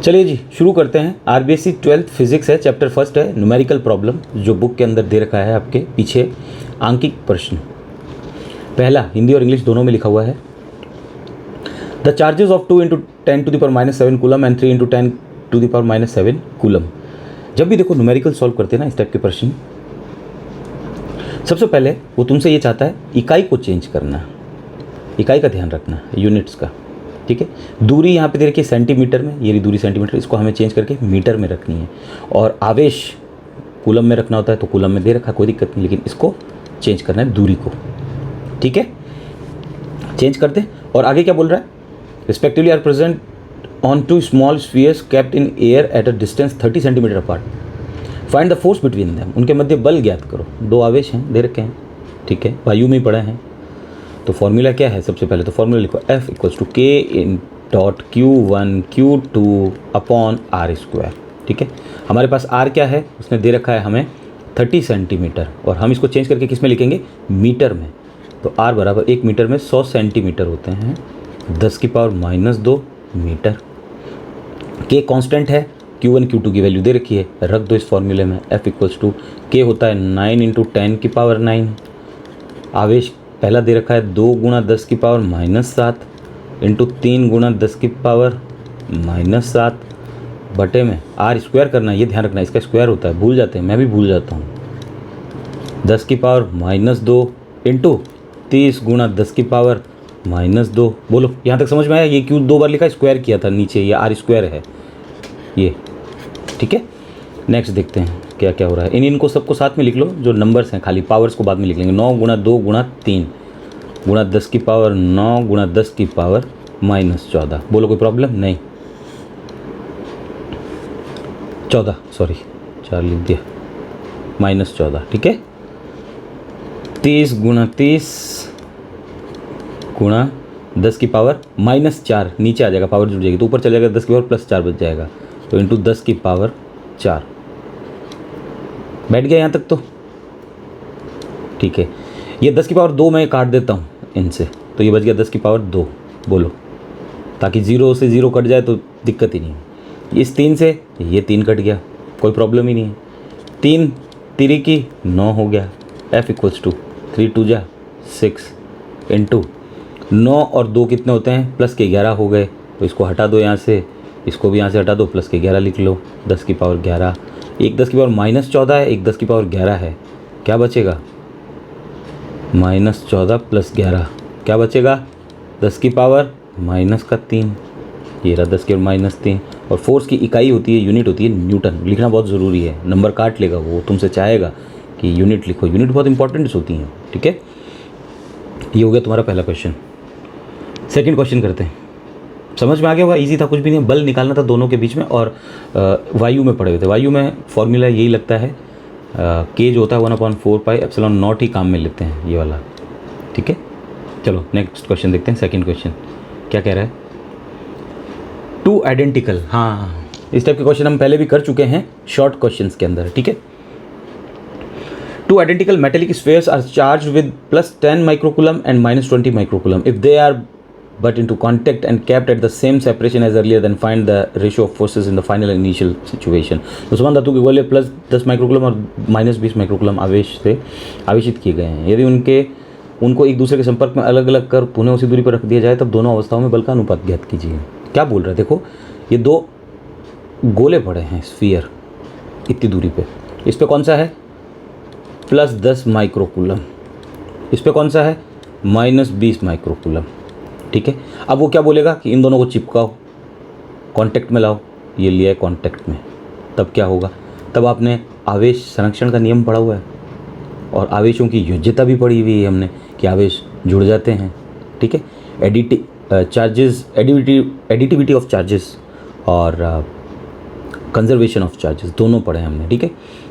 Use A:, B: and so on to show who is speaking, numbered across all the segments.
A: चलिए जी शुरू करते हैं। आरबीएससी 12th फिजिक्स है, चैप्टर फर्स्ट है न्यूमेरिकल प्रॉब्लम, जो बुक के अंदर दे रखा है आपके पीछे आंकिक प्रश्न। पहला हिंदी और इंग्लिश दोनों में लिखा हुआ है। The charges of 2 × 10⁻⁷ coulomb and 3 × 10⁻⁷ coulomb. जब भी देखो न्यूमेरिकल सॉल्व करते हैं ना इस टाइप के प्रश्न, सबसे पहले वो तुमसे ये चाहता है इकाई को चेंज करना, इकाई का ध्यान रखना, यूनिट्स का। ठीक है, दूरी यहाँ पे दे रखी है सेंटीमीटर में, ये दूरी सेंटीमीटर, इसको हमें चेंज करके मीटर में रखनी है। और आवेश कूलम में रखना होता है तो कूलम में दे रखा, कोई दिक्कत नहीं, लेकिन इसको चेंज करना है दूरी को। ठीक है, चेंज करते। और आगे क्या बोल रहा है, respectively are present on 2 small spheres kept in air at a distance 30 centimetre apart, find the force between them. उनके मध्य बल ज्ञात करो। दो आवेश हैं दे रखे हैं, ठीक है, वायु में पड़े हैं। तो फॉर्मूला क्या है, सबसे पहले तो फॉर्मूला लिखो, F = K.Q1Q2/r²। ठीक है, हमारे पास R क्या है, उसने दे रखा है हमें 30 सेंटीमीटर, और हम इसको चेंज करके किस में लिखेंगे, मीटर में। तो R बराबर 1 मीटर में 100 सेंटीमीटर होते हैं, 10⁻⁻2 मीटर। K कांस्टेंट है, Q1 Q2 की वैल्यू दे रखी है, रख दो इस फॉर्मूले में। F = K होता है 9 × 10⁹ आवेश पहला दे रखा है 2 × 10⁻⁷ इंटू 3 × 10⁻⁻7 बटे में R स्क्वायर करना, ये ध्यान रखना, इसका स्क्वायर होता है, भूल जाते हैं, मैं भी भूल जाता हूँ। 10⁻⁻2 इंटू 30 × 10⁻⁻2। बोलो यहाँ तक समझ में आया। ये क्यों 2 बार लिखा, स्क्वायर किया था नीचे, ये R स्क्वायर है ये। ठीक है, नेक्स्ट देखते हैं क्या क्या हो रहा है। इनको सबको साथ में लिख लो, जो नंबर्स हैं, खाली पावर्स को बाद में लिख लेंगे। 9 × 2 × 3 × 10⁻9 × 10⁻⁻14। बोलो कोई प्रॉब्लम नहीं, 14, सॉरी 4 लिख दिया, -14। ठीक है, 30 × 30 × 10⁻⁻4, नीचे आ जाएगा, पावर जुड़ जाएगी तो ऊपर चले जाएगा, 10⁻+4 बच जाएगा, तो इंटू 10⁻4। बैठ गया यहाँ तक तो ठीक है। ये 10⁻2 मैं काट देता हूँ इनसे, तो ये बच गया 10⁻2। बोलो, ताकि 0 से 0 कट जाए तो दिक्कत ही नहीं है। इस 3 से ये 3 कट गया, कोई प्रॉब्लम ही नहीं है। 3 3 की 9 हो गया। F = 3 × 2 = 6 इंटू 9 और 2 कितने होते हैं, प्लस के 11 हो गए, तो इसको हटा दो यहाँ से, इसको भी यहाँ से हटा दो, प्लस के 11 लिख लो। 10⁻11, एक 10⁻−14 है, एक 10⁻11 है, क्या बचेगा, -14 + 11, क्या बचेगा, 10⁻−3। ये रहा 10⁻−3। और फोर्स की इकाई होती है, यूनिट होती है न्यूटन। लिखना बहुत ज़रूरी है, नंबर काट लेगा वो, तुमसे चाहेगा कि यूनिट लिखो, यूनिट बहुत इंपॉर्टेंट होती हैं। ठीक है, ये हो गया तुम्हारा पहला क्वेश्चन। सेकंड क्वेश्चन करते हैं। समझ में आ गया होगा, इजी था, कुछ भी नहीं, बल निकालना था दोनों के बीच में, और वायु में पड़े हुए थे। वायु में फॉर्मूला यही लगता है, K जो होता है 1/4πε0 ही काम में लेते हैं, ये वाला। ठीक है, चलो नेक्स्ट क्वेश्चन देखते हैं। सेकंड क्वेश्चन क्या कह रहा है, 2 आइडेंटिकल, हाँ इस टाइप के क्वेश्चन हम पहले भी कर चुके हैं शॉर्ट क्वेश्चंस के अंदर। ठीक है, 2 identical metallic spheres are charged with +10 microcoulomb and -20 microcoulomb. If they are but into contact and kept at the same separation as earlier, then find the ratio of forces in the final initial situation. तो समान धातु के गोले +10 microcoulomb और -20 microcoulomb आवेश से आवेशित किए गए हैं। यदि उनको एक दूसरे के संपर्क में अलग अलग कर पुनः उसी दूरी पर रख दिया जाए, तब दोनों अवस्थाओं में बल का अनुपात ज्ञात कीजिए। क्या बोल रहे हैं, देखो ये 2 गोले पड़े हैं, स्फीयर, इतनी दूरी पे। इस पे कौन सा है, +10 माइक्रोकूलम, इस पे कौन सा है, -20 माइक्रोकूलम। ठीक है, अब वो क्या बोलेगा कि इन दोनों को चिपकाओ, कांटेक्ट में लाओ, ये लिया है कांटेक्ट में, तब क्या होगा, तब आपने आवेश संरक्षण का नियम पढ़ा हुआ है, और आवेशों की योज्यता भी पढ़ी हुई है हमने कि आवेश जुड़ जाते हैं। ठीक है, एडिटिविटी ऑफ चार्जेस और कंजर्वेशन ऑफ चार्जेस दोनों पढ़े हैं हमने। ठीक है,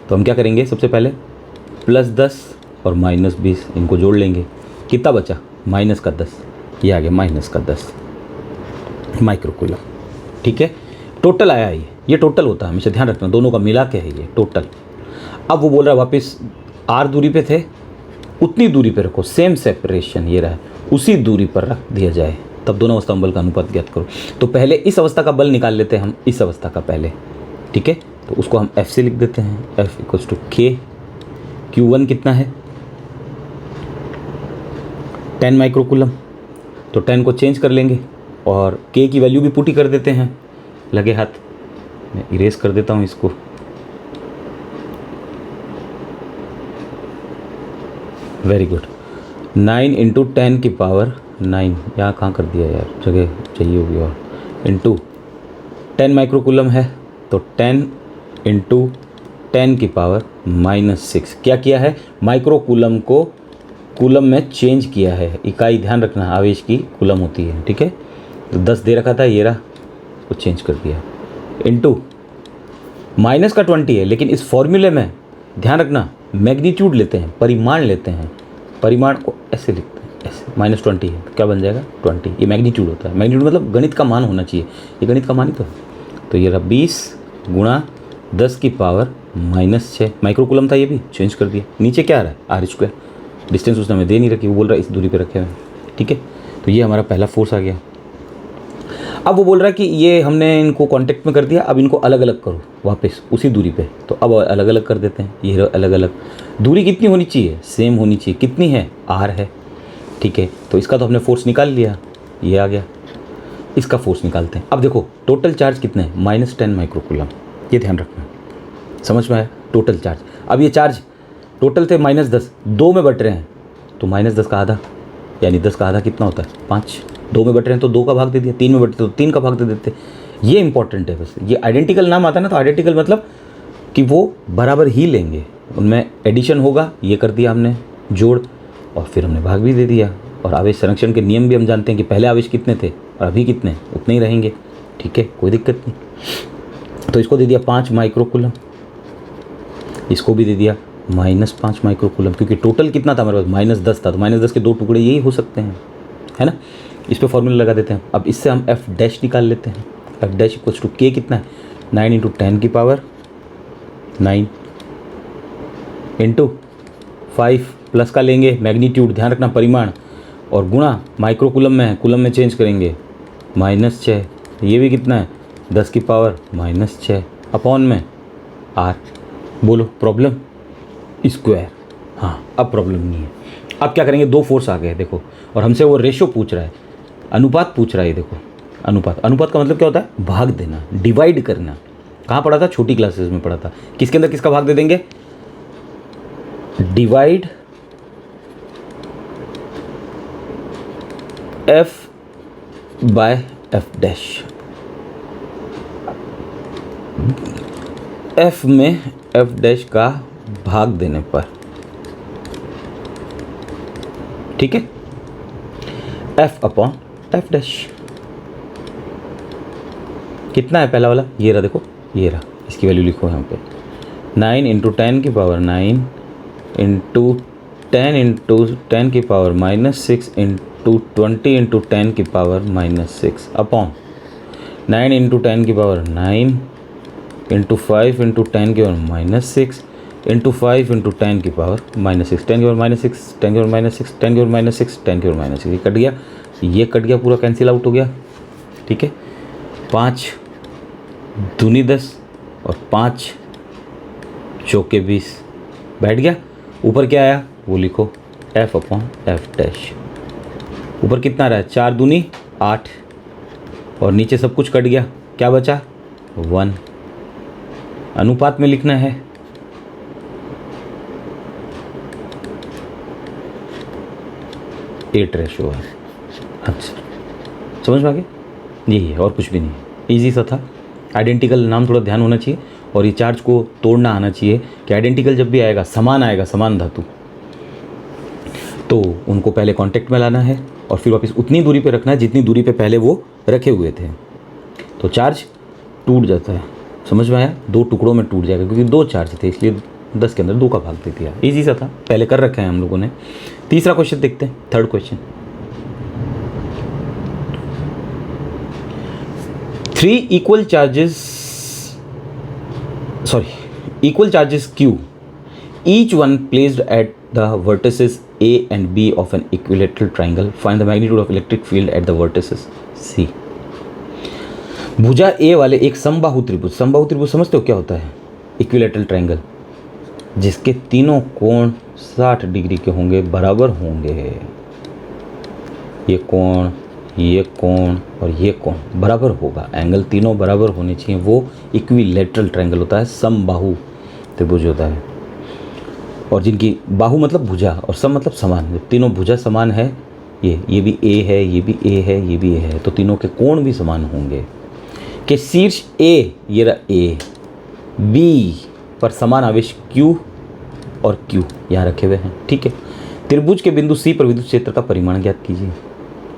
A: तो हम क्या करेंगे, सबसे पहले +10 और -20 इनको जोड़ लेंगे, कितना बचा, -10, ये आ गया -10 माइक्रोकूलम। ठीक है, टोटल आया ये टोटल होता है, हमेशा ध्यान रखना, दोनों का मिला के है ये टोटल। अब वो बोल रहा है वापस R दूरी पे थे, उतनी दूरी पे रखो, सेम सेपरेशन, ये रहा, उसी दूरी पर रख दिया जाए। तब दोनों अवस्था में बल का अनुपात ज्ञात करो। तो पहले इस अवस्था का बल निकाल लेते हैं हम, इस अवस्था का पहले, ठीक है। तो उसको हम F से लिख देते हैं, F equals to K। Q1 कितना है 10 माइक्रोकूलम, तो 10 को चेंज कर लेंगे और K की वैल्यू भी पुट ही कर देते हैं लगे हाथ। मैं इरेज कर देता हूँ इसको। Very good. 9 इंटू 10 की पावर 9, यहाँ कहाँ कर दिया यार, जगह चाहिए होगी, और इंटू 10 माइक्रोकूलम है, तो 10 इंटू 10 की पावर -6। क्या किया है, माइक्रोकूलम को कूलम में चेंज किया है। इकाई ध्यान रखना आवेश की कूलम होती है, ठीक है। तो 10 दे रखा था, ये रहा, वो चेंज कर दिया। इंटू माइनस का 20 है, लेकिन इस फॉर्मूले में ध्यान रखना मैग्नीट्यूड लेते हैं, परिमाण लेते हैं, परिमाण को ऐसे लिखते हैं, ऐसे -20 है, तो क्या बन जाएगा 20, ये मैग्नीट्यूड होता है। मैग्नीट्यूड मतलब गणित का मान होना चाहिए, ये गणित का मान ही तो है। तो ये रहा 20 गुणा 10 की पावर -6 माइक्रोकूलम था, ये भी चेंज कर दिया। नीचे क्या आ रहा है R², डिस्टेंस उसने हमें दे नहीं रखी, वो बोल रहा है इस दूरी पे रखे हुए हैं, ठीक है। तो ये हमारा पहला फोर्स आ गया। अब वो बोल रहा है कि ये हमने इनको कांटेक्ट में कर दिया, अब इनको अलग अलग करो वापस उसी दूरी पे। तो अब अलग अलग कर देते हैं, ये अलग अलग। दूरी कितनी होनी चाहिए, सेम होनी चाहिए। कितनी है, R है, ठीक है। तो इसका तो हमने फोर्स निकाल लिया, ये आ गया। इसका फोर्स निकालते हैं। अब देखो टोटल चार्ज कितने हैं, -10 माइक्रोकूलम, ये ध्यान रखना, समझ में आया। टोटल चार्ज, अब ये चार्ज टोटल थे -10, 2 में बट रहे हैं, तो -10 का आधा, यानी 10 का आधा कितना होता है 5। 2 में बट रहे हैं तो 2 का भाग दे दिया, 3 में बटते तो 3 का भाग दे देते। ये इंपॉर्टेंट है, बस ये आइडेंटिकल नाम आता है ना, तो आइडेंटिकल मतलब कि वो बराबर ही लेंगे, उनमें एडिशन होगा, ये कर दिया हमने जोड़, और फिर हमने भाग भी दे दिया। और आवेश संरक्षण के नियम भी हम जानते हैं कि पहले आवेश कितने थे और अभी कितने, उतने ही रहेंगे, ठीक है, कोई दिक्कत नहीं। तो इसको दे दिया 5 माइक्रोकूलम, इसको भी दे दिया -5 माइक्रोकूलम, क्योंकि टोटल कितना था हमारे पास -10 था, तो -10 के 2 टुकड़े यही हो सकते हैं, है ना। इस पे फॉर्मूला लगा देते हैं। अब इससे हम F' निकाल लेते हैं। F' इक्वल्स टू K कितना है, 9 इंटू 10 की पावर 9 इंटू 5 प्लस का लेंगे मैग्नीट्यूड, ध्यान रखना परिमाण, और गुणा माइक्रोकूलम में है, कूलम में चेंज करेंगे -6, ये भी कितना है 10 की पावर -6 अपॉन में R। बोलो प्रॉब्लम, स्क्वायर। हाँ अब प्रॉब्लम नहीं है। अब क्या करेंगे, 2 फोर्स आ गए देखो, और हमसे वो रेशो पूछ रहा है, अनुपात पूछ रहा है। देखो अनुपात, अनुपात का मतलब क्या होता है, भाग देना, डिवाइड करना। कहाँ पढ़ा था, छोटी क्लासेस में पढ़ा था। किसके अंदर किसका भाग दे देंगे, divide F by F'। F में F' का भाग देने पर, ठीक है, F अपॉन F'। कितना है पहला वाला, ये रहा, देखो ये रहा, इसकी वैल्यू लिखो यहाँ पे, 9 इंटू 10 की पावर 9 इंटू 10 इंटू 10 की पावर -6 इंटू 20 इंटू 10 की पावर -6 अपॉन 9 इंटू 10 की पावर 9 इंटू 5 इंटू 10 की पावर -6 इंटू 5 इंटू 10 की पावर -6, 10 की पावर -6, 10 की पावर -6, 10 की पावर -6, 10 की पावर -6, ये कट गया, ये कट गया, पूरा कैंसिल आउट हो गया, ठीक है। 5 दूनी 10 और 5 चौके 20 बैठ गया। ऊपर क्या आया वो लिखो, F अपॉन F'। ऊपर कितना रहा है, 4 दूनी 8, और नीचे सब कुछ कट गया, क्या बचा 1। अनुपात में लिखना है, एट रेशो है। अच्छा समझ में आ गया, यही है और कुछ भी नहीं है, ईजी सा था। आइडेंटिकल नाम थोड़ा ध्यान होना चाहिए, और ये चार्ज को तोड़ना आना चाहिए कि आइडेंटिकल जब भी आएगा, समान आएगा, समान धातु, तो उनको पहले कांटेक्ट में लाना है और फिर वापस उतनी दूरी पे रखना है जितनी दूरी पे पहले वो रखे हुए थे, तो चार्ज टूट जाता है। समझ में आया, 2 टुकड़ों में टूट जाएगा, क्योंकि 2 चार्ज थे इसलिए 10 के अंदर 2 का भाग दे दिया। ईजी सा था, पहले कर रखा है हम लोगों ने। तीसरा क्वेश्चन देखते हैं, third question. 3 equal charges Q, each one placed at the vertices A and B of an equilateral triangle. Find the magnitude of electric field at the vertices C. भुजा A वाले एक समबाहु त्रिभुज, समबाहु त्रिभुज समझते हो क्या होता है? इक्विलेटरल ट्रायंगल जिसके तीनों कोण 60 डिग्री के होंगे, बराबर होंगे। ये कोण, ये कोण और ये कोण बराबर होगा, एंगल तीनों बराबर होने चाहिए, वो इक्विलेटरल ट्रायंगल होता है, समबाहु त्रिभुज होता है। और जिनकी बाहु मतलब भुजा और सम मतलब समान, जब तीनों भुजा समान है, ये भी A है, ये भी A है, ये भी A है, तो तीनों के कोण भी समान होंगे। कि शीर्ष A, ये रहा A, B पर समान आवेश Q और Q यहाँ रखे हुए हैं, ठीक है। त्रिभुज के बिंदु C पर विद्युत क्षेत्र का परिमाण ज्ञात कीजिए।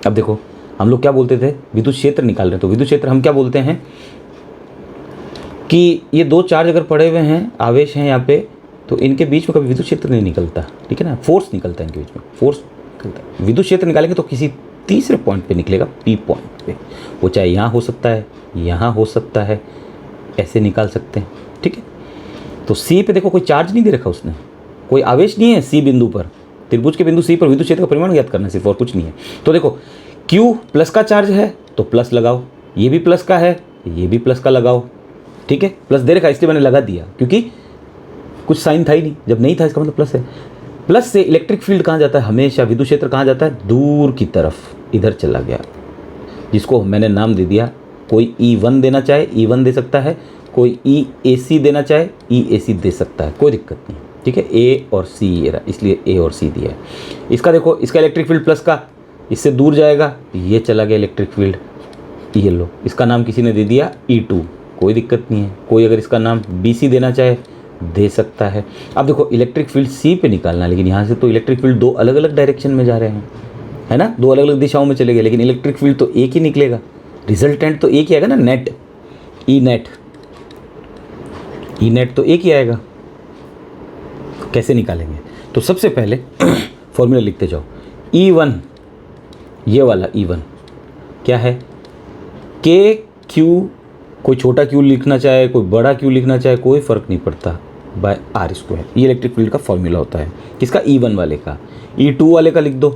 A: अब देखो, हम लोग क्या बोलते थे, विद्युत क्षेत्र निकाल रहे हैं, तो विद्युत क्षेत्र हम क्या बोलते हैं कि ये दो चार्ज अगर पड़े हुए हैं, आवेश हैं यहाँ पे, तो इनके बीच में कभी विद्युत क्षेत्र नहीं निकलता, ठीक है ना, फोर्स निकलता है इनके बीच में, फोर्स निकलता है। विद्युत क्षेत्र निकालेंगे तो किसी तीसरे पॉइंट पे निकलेगा, P पॉइंट पे, वो चाहे यहाँ हो सकता है, यहाँ हो सकता है, ऐसे निकाल सकते हैं, ठीक है। तो C पे देखो कोई चार्ज नहीं दे रखा उसने, कोई आवेश नहीं है C बिंदु पर, त्रिभुज के बिंदु C पर विद्युत क्षेत्र का परिमाण ज्ञात करना है सिर्फ, और कुछ नहीं है। तो देखो Q प्लस का चार्ज है तो प्लस लगाओ, ये भी प्लस का है, ये भी प्लस का लगाओ, ठीक है। प्लस दे रखा इसलिए मैंने लगा दिया, क्योंकि कुछ साइन था ही नहीं, जब नहीं था इसका मतलब प्लस है। प्लस से इलेक्ट्रिक फील्ड कहाँ जाता है हमेशा, विद्युत क्षेत्र कहाँ जाता है, दूर की तरफ, इधर चला गया, जिसको मैंने नाम दे दिया। कोई E1 देना चाहे E1 दे सकता है, कोई EAC देना चाहे EAC दे सकता है, कोई दिक्कत नहीं, ठीक है। A और C ये रहा, इसलिए A और C दिया है। इसका देखो, इसका इलेक्ट्रिक फील्ड प्लस का इससे दूर जाएगा, ये चला गया इलेक्ट्रिक फील्ड, ये लो, इसका नाम किसी ने दे दिया E2, कोई दिक्कत नहीं है। कोई अगर इसका नाम BC देना चाहे दे सकता है। अब देखो इलेक्ट्रिक फील्ड C पे निकालना है, लेकिन यहाँ से तो इलेक्ट्रिक फील्ड दो अलग अलग डायरेक्शन में जा रहे हैं, है ना, दो अलग अलग दिशाओं में चले गए, लेकिन इलेक्ट्रिक फील्ड तो एक ही निकलेगा, रिजल्टेंट तो एक ही आएगा ना, नेट, ई नेट तो एक ही आएगा। कैसे निकालेंगे, तो सबसे पहले फॉर्मूला लिखते जाओ। E1, ये वाला E1 क्या है, के क्यू, कोई छोटा क्यू लिखना चाहे, कोई बड़ा क्यू लिखना चाहे, कोई फ़र्क नहीं पड़ता, बाय आर स्क्वायर, ये इलेक्ट्रिक फील्ड का फॉर्मूला होता है। किसका, E1 वाले का। E2 वाले का लिख दो,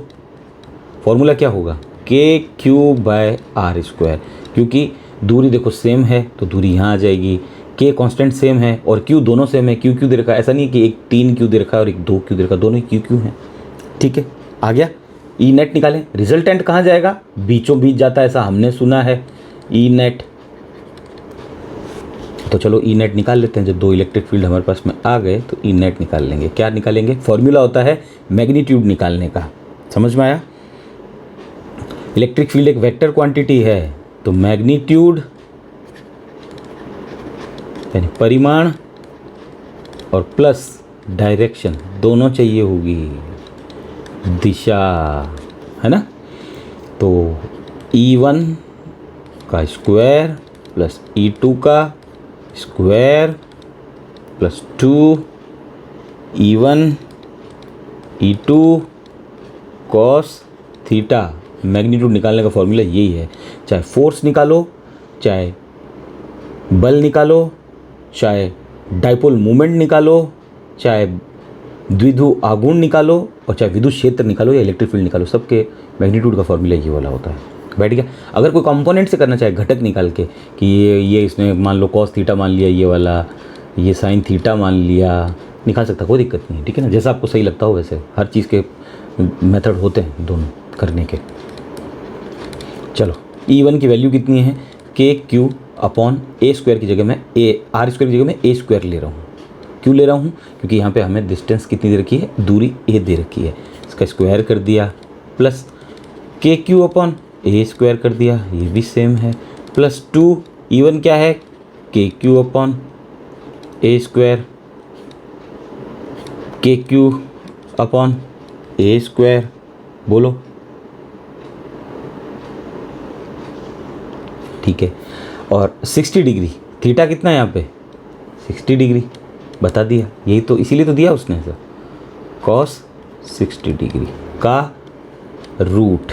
A: फॉर्मूला क्या होगा, के क्यू बाय आर स्क्वायर, क्योंकि दूरी देखो सेम है तो दूरी यहाँ आ जाएगी, के कांस्टेंट सेम है और क्यू दोनों सेम है, क्यू क्यू दे रखा है, ऐसा नहीं कि एक 3 क्यू दे रखा है और एक 2 क्यू दे रखा है, दोनों ही क्यू क्यू हैं, ठीक है। आ गया, ई नेट निकालें, रिजल्टेंट कहाँ जाएगा, बीचों बीच जाता है, ऐसा हमने सुना है, ई नेट। तो चलो ई नेट निकाल लेते हैं, जब दो इलेक्ट्रिक फील्ड हमारे पास में आ गए तो ई नेट निकाल लेंगे। क्या निकालेंगे, फॉर्मूला होता है मैग्नीट्यूड निकालने का, समझ में आया। इलेक्ट्रिक फील्ड एक वेक्टर क्वांटिटी है, तो मैग्नीट्यूड यानी परिमाण और प्लस डायरेक्शन दोनों चाहिए होगी, दिशा, है ना। तो E1 का स्क्वायर प्लस E2 का square plus 2 E1 E2 cos theta, magnitude निकालने का फॉर्मूला यही है। चाहे फोर्स निकालो, चाहे बल निकालो, चाहे डाइपोल मूवमेंट निकालो, चाहे द्विध्रुव आघूर्ण निकालो, और चाहे विद्युत क्षेत्र निकालो या इलेक्ट्रिक फील्ड निकालो, सबके मैग्नीट्यूड का फॉर्मूला ये वाला होता है। बैठ गया। अगर कोई कंपोनेंट से करना चाहे, घटक निकाल के कि ये इसमें मान लो कॉस थीटा मान लिया, ये वाला ये साइन थीटा मान लिया, निकाल सकता, कोई दिक्कत नहीं, ठीक है ना, जैसा आपको सही लगता हो वैसे, हर चीज़ के मेथड होते हैं दोनों करने के। चलो E1 की वैल्यू कितनी है, के क्यू अपॉन ए स्क्वायर की जगह मैं आर स्क्वायर की जगह मैं ए स्क्वायर ले रहा हूँ। क्यों ले रहा हूँ, क्योंकि यहाँ पे हमें डिस्टेंस कितनी दे रखी है, दूरी ए दे रखी है, इसका स्क्वायर कर दिया, प्लस के क्यू अपॉन ए स्क्वायर कर दिया, ये भी सेम है, प्लस 2 E1 क्या है, के क्यू अपॉन ए स्क्वायर, के क्यू अपॉन ए स्क्वायर, बोलो, ठीक है। और 60 डिग्री, थीटा कितना है यहाँ पे, 60 डिग्री बता दिया, यही तो इसीलिए तो दिया उसने सर, कॉस 60 डिग्री का रूट,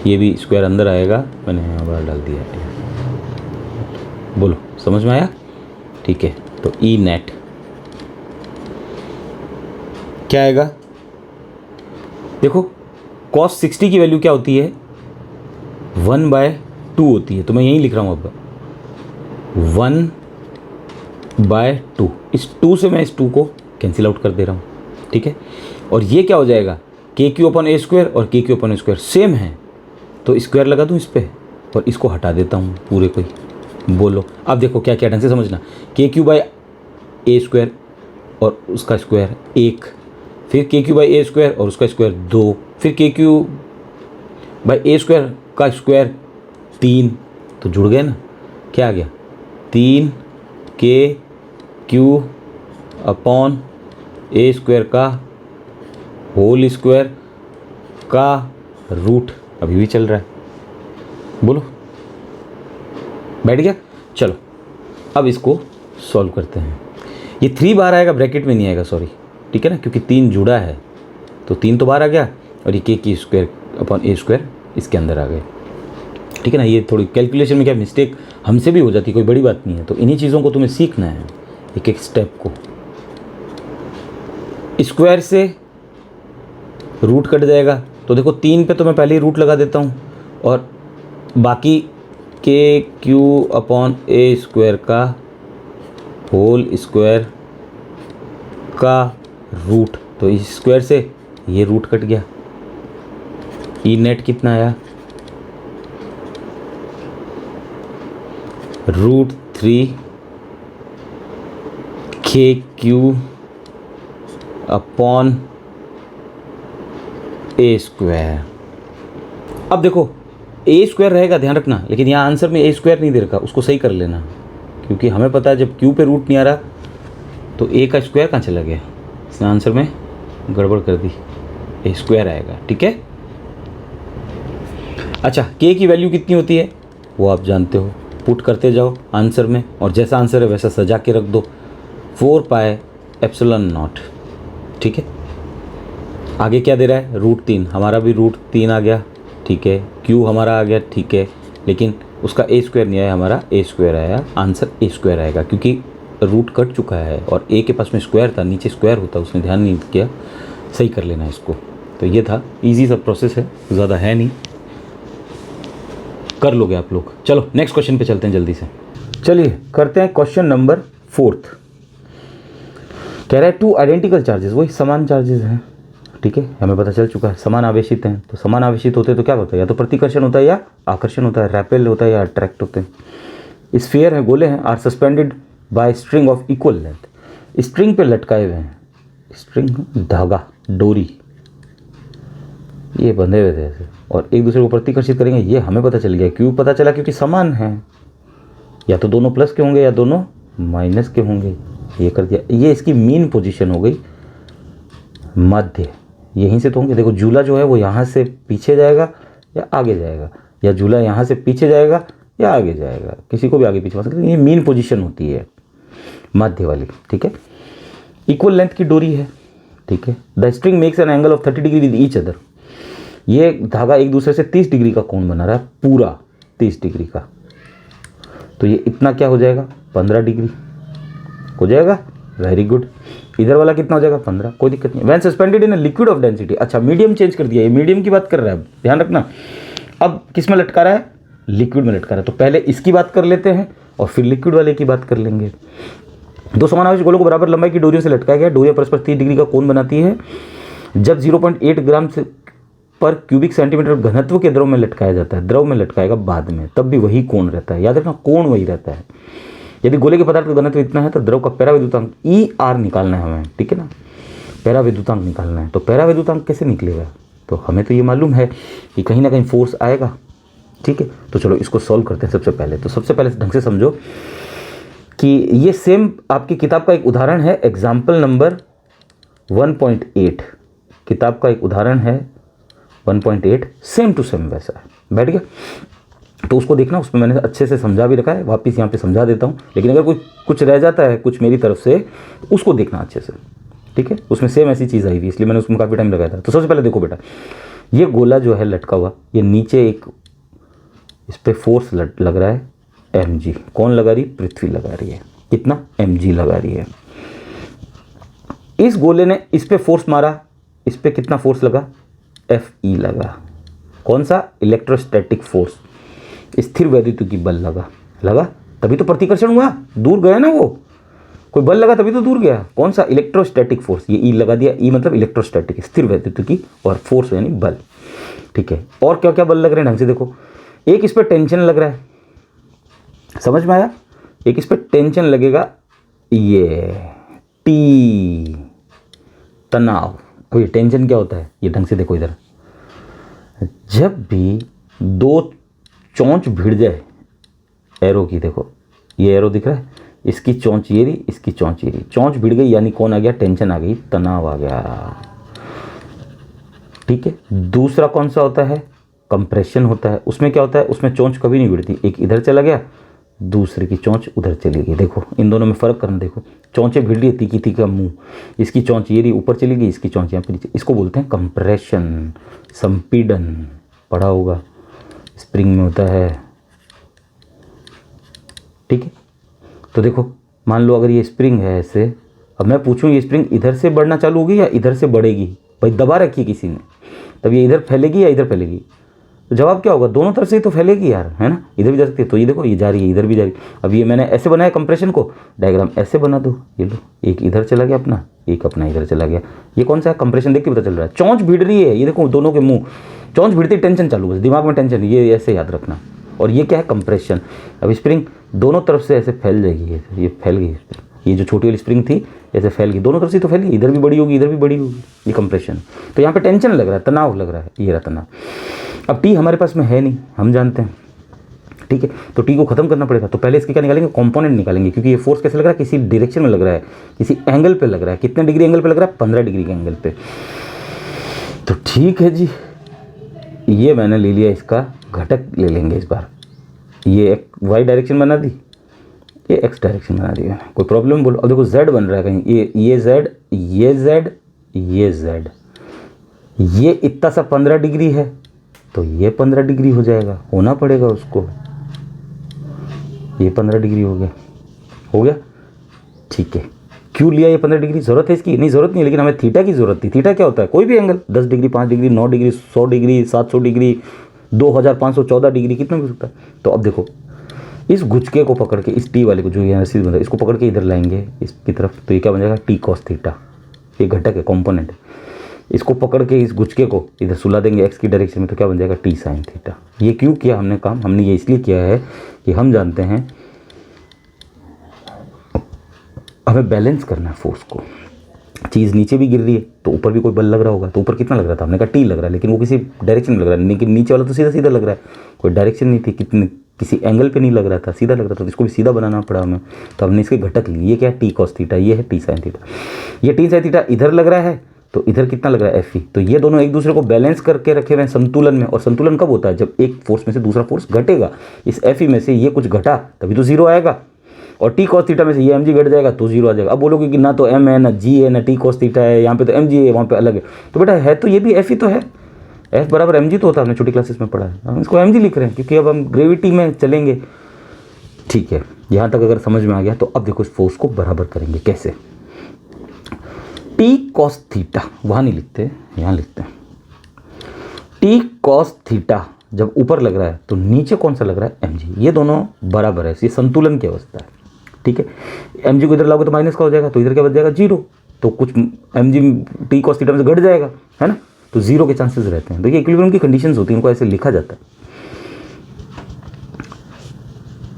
A: ये भी स्क्वायर अंदर आएगा, मैंने यहाँ बाहर डाल दिया है, बोलो समझ में आया, ठीक है। तो ई नेट क्या आएगा, देखो cos 60 की वैल्यू क्या होती है, 1/2 होती है, तो मैं यहीं लिख रहा हूँ अब 1/2। इस 2 से मैं इस 2 को कैंसिल आउट कर दे रहा हूँ, ठीक है। और ये क्या हो जाएगा, KQ/A² और KQ/A² सेम है, तो स्क्वायर लगा दूँ इस पर और इसको हटा देता हूँ पूरे को ही। बोलो अब देखो क्या क्या, ढंग से समझना। KQ/A² और उसका स्क्वायर 1, फिर KQ/A² और उसका स्क्वायर 2, फिर KQ/A² का स्क्वायर 3, तो जुड़ गए ना। क्या आ गया, 3KQ/A² का होल स्क्वायर का रूट। अभी भी चल रहा है, बोलो बैठ गया। चलो अब इसको सॉल्व करते हैं। ये 3 बार आएगा, ब्रैकेट में नहीं आएगा, सॉरी, ठीक है ना, क्योंकि 3 जुड़ा है तो 3 तो बाहर आ गया और ये KQ/A² इसके अंदर आ गए, ठीक है ना। ये थोड़ी कैलकुलेशन में क्या मिस्टेक हमसे भी हो जाती है, कोई बड़ी बात नहीं है। तो इन्हीं चीज़ों को तुम्हें सीखना है, एक एक स्टेप को। स्क्वायर से रूट कट जाएगा, तो देखो 3 पे तो मैं पहले ही रूट लगा देता हूँ और बाकी KQ/A² का होल स्क्वायर का रूट, तो इस स्क्वायर से ये रूट कट गया। ई नेट कितना आया, √3 KQ/A²। अब देखो A² रहेगा, ध्यान रखना, लेकिन यहाँ आंसर में A² नहीं दे रखा, उसको सही कर लेना, क्योंकि हमें पता है जब Q पे रूट नहीं आ रहा तो A का स्क्वायर कहाँ चला गया। इसने आंसर में गड़बड़ कर दी, A² आएगा, ठीक है। अच्छा, K की वैल्यू कितनी होती है वो आप जानते हो, पुट करते जाओ आंसर में और जैसा आंसर है वैसा सजा के रख दो, 4πε0, ठीक है। आगे क्या दे रहा है, √3, हमारा भी √3 आ गया, ठीक है। Q हमारा आ गया, ठीक है, लेकिन उसका A² नहीं आया, हमारा A² आया। आंसर A² आएगा क्योंकि रूट कट चुका है और A के पास में स्क्वायर था, नीचे स्क्वायर होता, उसने ध्यान नहीं किया। सही कर लेना इसको। तो ये था, इजी सा प्रोसेस है, ज़्यादा है नहीं, कर लोगे आप लोग। चलो नेक्स्ट क्वेश्चन पे चलते हैं जल्दी से। चलिए करते हैं क्वेश्चन नंबर 4। कह रहा है 2 आइडेंटिकल चार्जेस, वही समान चार्जेस हैं, ठीक है, हमें पता चल चुका है समान आवेशित हैं। तो समान आवेशित होते हैं तो क्या होता है, या तो प्रतिकर्षण होता है या आकर्षण होता है, रैपेल होता है या अट्रैक्ट होते हैं। स्फीयर है, गोले हैं, are suspended by string of equal length, string पे लटकाए हुए हैं, स्ट्रिंग धागा डोरी ये बंधे हुए थे ऐसे और एक दूसरे को प्रतिकर्षित करेंगे, ये हमें पता चल गया। क्यों पता चला, क्योंकि समान है, या तो दोनों प्लस के होंगे या दोनों माइनस के होंगे। ये कर दिया, ये इसकी मीन पोजीशन हो गई, मध्य यहीं से तो होंगे। देखो झूला जो है वो यहाँ से पीछे जाएगा या आगे जाएगा, या झूला यहाँ से पीछे जाएगा या आगे जाएगा, किसी को भी आगे पीछे मार सकते हैं। ये मीन पोजीशन होती है मध्य वाली, ठीक है। इक्वल लेंथ की डोरी है, ठीक है। The string makes an angle of 30 degree with each other, ये धागा एक दूसरे से 30 डिग्री का कोण बना रहा है, पूरा 30 डिग्री का। तो ये इतना क्या हो जाएगा, 15 डिग्री हो जाएगा। Very good. इधर वाला कितना हो जाएगा, 15, कोई दिक्कत नहीं। When suspended in a liquid of density, अच्छा मीडियम चेंज कर दिया, ये मीडियम की बात कर रहा है, ध्यान रखना। अब किस में लटका रहा है, लिक्विड में लटका रहा है। तो पहले इसकी बात कर लेते हैं और फिर लिक्विड वाले की बात कर लेंगे। दो समान आवेश गोलों को बराबर लंबाई की डोरियों से लटकाया गया, डोरियां परस्पर 30 डिग्री का कोण बनाती है। जब 0.8 ग्राम से पर क्यूबिक सेंटीमीटर घनत्व के द्रव में लटकाया जाता है, द्रव में लटकाएगा बाद में, तब भी वही कोण रहता है, याद रखना कोण वही रहता है। यदि गोले के पदार्थ का घनत्व इतना है तो द्रव का पैराविद्युतांक ER निकालना है हमें, ठीक है ना, पैराविद्युतांक निकालना है। तो पैराविद्युतांक कैसे निकलेगा, तो हमें तो ये मालूम है कि कहीं ना कहीं फोर्स आएगा, ठीक है। तो चलो इसको सॉल्व करते हैं। सबसे पहले तो सबसे पहले ढंग से समझो कि ये सेम आपकी किताब का एक उदाहरण है, एग्जाम्पल नंबर 1.8, किताब का एक उदाहरण है 1.8, सेम टू सेम वैसा है, बैठ गया। तो उसको देखना, उसमें मैंने अच्छे से समझा भी रखा है, वापस यहाँ पे समझा देता हूँ। लेकिन अगर कोई कुछ रह जाता है कुछ मेरी तरफ से, उसको देखना अच्छे से, ठीक है। उसमें सेम ऐसी चीज़ आई थी, इसलिए मैंने उसमें काफ़ी टाइम लगाया था। तो सबसे पहले देखो बेटा, ये गोला जो है लटका हुआ, ये नीचे एक इस पर फोर्स लग रहा है mg, कौन लगा रही, पृथ्वी लगा रही है। कितना, mg लगा रही है। इस गोले ने इस पे फोर्स मारा, इस पे कितना फोर्स लगा, एफ ई लगा। कौन सा? इलेक्ट्रोस्टैटिक फोर्स, स्थिर वैद्युतिकी बल लगा तभी तो प्रतिकर्षण हुआ, दूर गया ना वो, कोई बल लगा तभी तो दूर गया। कौन सा? इलेक्ट्रोस्टैटिक फोर्स, ये ई लगा दिया, ई मतलब इलेक्ट्रोस्टैटिक, स्थिर वैद्युतिकी, और फोर्स यानी बल। ठीक है, और क्या क्या बल लग रहे हैं ढंग से देखो। एक इस पर टेंशन लग रहा है, समझ में आया? एक इस पर टेंशन लगेगा, ये टी, तनाव। अब ये टेंशन क्या होता है, ये ढंग से देखो इधर, जब भी दो चोंच भिड़ जाए एरो की, देखो ये एरो दिख रहा है, इसकी चोंच ये रही, इसकी चोंच ये रही, चोंच भिड़ गई यानी कौन आ गया? टेंशन आ गई, तनाव आ गया। ठीक है, दूसरा कौन सा होता है? कंप्रेशन होता है। उसमें क्या होता है? उसमें चोंच कभी नहीं भिड़ती, एक इधर चला गया, दूसरे की चोंच उधर चली गई। देखो इन दोनों में फ़र्क करना, देखो चोंचें भिड़ रही है, तीखी तीखा मुंह, इसकी चोंच ये रही ऊपर चली गई, इसकी चोंच यहाँ पे नीचे, इसको बोलते हैं कंप्रेशन, संपीडन। पढ़ा होगा, स्प्रिंग में होता है। ठीक है, तो देखो मान लो अगर ये स्प्रिंग है ऐसे, अब मैं पूछूं ये स्प्रिंग इधर से बढ़ना चालू होगी या इधर से बढ़ेगी? भाई दबा रखी है किसी ने, तब ये इधर फैलेगी या इधर फैलेगी? तो जवाब क्या होगा? दोनों तरफ से ही तो फैलेगी यार, है ना, इधर भी जा सकती है। तो ये देखो ये जा रही है, इधर भी जा रही है। अब ये मैंने ऐसे बनाया कंप्रेशन को, डायग्राम ऐसे बना दो, ये लो एक इधर चला गया अपना, एक अपना इधर चला गया। ये कौन सा है? कंप्रेशन। देख के पता चल रहा है चोंच भिड़ रही है, ये देखो दोनों के मुंह, चोंच भिड़ती, टेंशन चालू, बस दिमाग में टेंशन, ये ऐसे याद रखना। और ये क्या है? कंप्रेशन। अब स्प्रिंग दोनों तरफ से ऐसे फैल जाएगी, ये फैल गई, ये जो छोटी वाली स्प्रिंग थी ऐसे फैल गई, दोनों तरफ से तो फैल गई, इधर भी बड़ी होगी, इधर भी बड़ी होगी, ये कंप्रेशन। तो यहाँ पे टेंशन लग रहा है, तनाव लग रहा है, ये रहा तनाव। अब टी हमारे पास में है नहीं, हम जानते हैं। ठीक है, तो टी को खत्म करना पड़ेगा, तो पहले इसके क्या निकालेंगे? कंपोनेंट निकालेंगे, क्योंकि ये फोर्स कैसे लग रहा है? किसी डायरेक्शन में लग रहा है, किसी एंगल पे लग रहा है। कितने डिग्री एंगल पे लग रहा है? 15 डिग्री के एंगल पे। तो ठीक है जी, ये मैंने ले लिया, इसका घटक ले लेंगे इस बार। ये एक वाई डायरेक्शन बना दी, ये एक्स डायरेक्शन बना दी, कोई प्रॉब्लम बोलो। अब देखो जेड बन रहा है कहीं, ये जेड, ये जेड, ये जेड, ये इतना सा 15 डिग्री है, तो ये 15 डिग्री हो जाएगा, होना पड़ेगा उसको। ये 15 डिग्री हो गया। ठीक है, क्यों लिया ये 15 डिग्री? जरूरत है इसकी? नहीं, जरूरत नहीं, लेकिन हमें थीटा की जरूरत थी। थीटा क्या होता है? कोई भी angle, 10 degree, 5 degree, 9 degree, 100 degree, 700 degree, 2514 degree, कितना भी हो सकता है। तो अब देखो इस गुचके को पकड़ के, इस टी वाले को जो यहाँ सीध बना, इसको पकड़ के इधर लाएंगे इसकी तरफ, तो ये क्या बन जाएगा? T cos theta. ये घटक है, कॉम्पोनेंट है। इसको पकड़ के इस गुचके को इधर सुला देंगे एक्स की डायरेक्शन में, तो क्या बन जाएगा? T sine theta. ये क्यों किया हमने काम? हमने ये इसलिए किया है कि हम जानते हैं हमें बैलेंस करना है फोर्स को। चीज़ नीचे भी गिर रही है तो ऊपर भी कोई बल लग रहा होगा, तो ऊपर कितना लग रहा था? हमने कहा टी लग रहा है, लेकिन वो किसी डायरेक्शन में लग रहा है, लेकिन नीचे वाला तो सीधा सीधा लग रहा है, कोई डायरेक्शन नहीं थी, किसी एंगल पे नहीं लग रहा था, सीधा लग रहा था, तो इसको भी सीधा बनाना पड़ा हमें। तो हमने इसके घटक लिए, ये क्या है? टी कॉस थीटा, ये है टी साइन थीटा। ये टी साइन थीटा इधर लग रहा है, तो इधर कितना लग रहा है? F E. तो ये दोनों एक दूसरे को बैलेंस करके रखे हुए हैं संतुलन में। और संतुलन कब होता है? जब एक फोर्स में से दूसरा फोर्स घटेगा। इस एफ ई में से ये कुछ घटा तभी तो जीरो आएगा, और टी कॉस थीटा में से ये एम जी घट जाएगा तो जीरो आ जाएगा। अब बोलोगे कि ना तो एम है, ना जी है, ना टी कॉस थीटा है, यहाँ पे तो एम जी है, वहाँ पे अलग है। तो बेटा है तो ये भी एफ ही तो है, एफ बराबर एम जी तो होता है, हमने छोटी क्लासेस में पढ़ा है। हम इसको एम जी लिख रहे हैं क्योंकि अब हम ग्रेविटी में चलेंगे। ठीक है, यहाँ तक अगर समझ में आ गया तो अब देखो इस फोर्स को बराबर करेंगे कैसे। टी कॉस थीटा वहाँ नहीं लिखते, यहाँ लिखते हैं। टी कॉस थीटा जब ऊपर लग रहा है तो नीचे कौन सा लग रहा है? M G. ये दोनों बराबर है, ये संतुलन की अवस्था है। ठीक है, एम जी को इधर लाओगे तो माइनस का हो जाएगा, तो इधर क्या बच जाएगा? जीरो। तो कुछ M G T cos theta में से घट जाएगा, है ना, तो जीरो के चांसेस रहते हैं। देखिए इक्विलिब्रियम की कंडीशंस होती हैं, उनको ऐसे लिखा जाता है।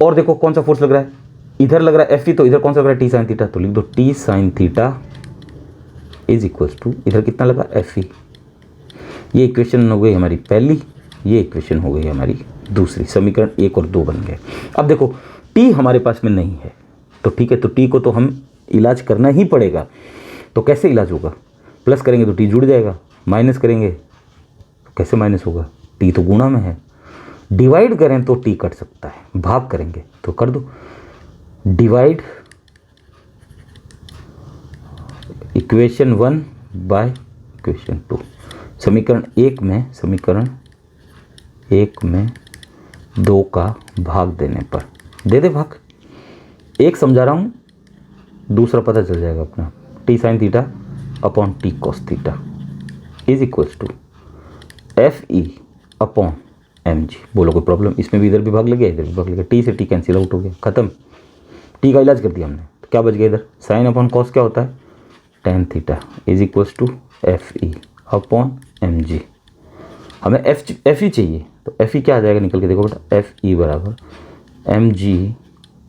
A: और देखो कौन सा फोर्स लग रहा है? इधर लग रहा है एफ ई, तो इधर कौन सा लग रहा है? T sine theta. तो लिख दो T sine theta is equals to, इधर कितना लगा? F E. ये इक्वेशन हो गई हमारी पहली, ये इक्वेशन हो गई हमारी दूसरी। समीकरण 1 और 2 बन गए। अब देखो टी हमारे पास में नहीं है, तो ठीक है, तो टी को तो हम इलाज करना ही पड़ेगा। तो कैसे इलाज होगा? प्लस करेंगे तो टी जुड़ जाएगा, माइनस करेंगे तो कैसे माइनस होगा? टी तो गुणा में है। डिवाइड करें तो टी कट सकता है, भाग करेंगे तो कर दो डिवाइड इक्वेशन 1 बाय इक्वेशन 2। समीकरण 1 में 2 का भाग देने पर, दे दे भाग। एक समझा रहा हूँ, दूसरा पता चल जाएगा अपना। T sine theta upon T cos theta is equals to F E upon M G. बोलो कोई प्रॉब्लम? इसमें भी इधर भी भाग लग गया, इधर भी भाग लग गया, टी से टी कैंसिल आउट हो गया, खत्म। टी का इलाज कर दिया हमने, तो क्या बच गया इधर? साइन अपॉन कॉस क्या होता है? Tan theta is equals to F E upon M G. हमें एफ ई चाहिए, तो एफ ई क्या आ जाएगा निकल के देखो बेटा, एफ ई बराबर एम जी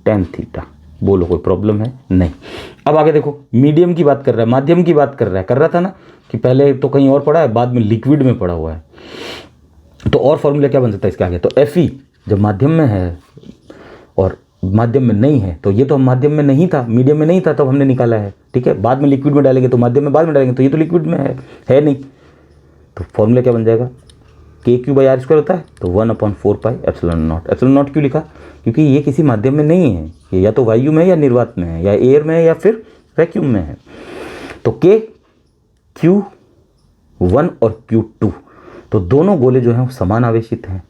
A: टेन थीटा। बोलो कोई प्रॉब्लम है? नहीं। अब आगे देखो, मीडियम की बात कर रहा है, माध्यम की बात कर रहा है, कर रहा था ना कि पहले तो कहीं और पढ़ा है, बाद में लिक्विड में पढ़ा हुआ है। तो और फॉर्मूला क्या बन सकता है इसके आगे? तो एफ ई जब माध्यम में है और माध्यम में नहीं है, तो ये तो माध्यम में नहीं था, मीडियम में नहीं था, तब हमने निकाला है, ठीक है। बाद में लिक्विड में डालेंगे तो माध्यम में बाद में डालेंगे, तो ये तो लिक्विड में है नहीं। तो फॉर्मूला क्या बन जाएगा? के क्यू बाई आर स्क्वायर होता है, तो 1/4 एप्सिलॉन नॉट। एप्सिलॉन नॉट क्यों लिखा? क्योंकि ये किसी माध्यम में नहीं है, ये या तो वायु में है या निर्वात में है, या एयर में है या फिर वैक्यूम में है। तो के Q1 और Q2, तो दोनों गोले जो हैं वो समान आवेशित हैं।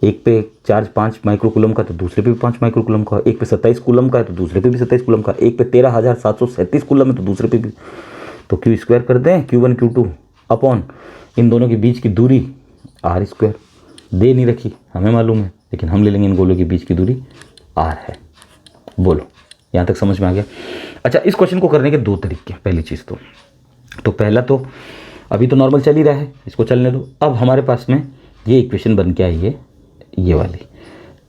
A: एक पे चार्ज 5 माइक्रोकूलम का तो दूसरे पे भी 5 माइक्रोकूलम का, एक पे 27 कूलम का है तो दूसरे पे भी 27 कूलम का, एक पे 13,737 कूलम है तो दूसरे पे भी। तो क्यू स्क्वायर कर दें, Q1 Q2 अपॉन इन दोनों के बीच की दूरी आर स्क्वायर। दे नहीं रखी, हमें मालूम है, लेकिन हम ले लेंगे इन गोलों के बीच की दूरी आर है। बोलो यहाँ तक समझ में आ गया? अच्छा, इस क्वेश्चन को करने के दो तरीके। पहली चीज़ तो पहला तो अभी तो नॉर्मल चल ही रहा है, इसको चलने दो। अब हमारे पास में ये इक्वेशन बन के आई है, ये वाली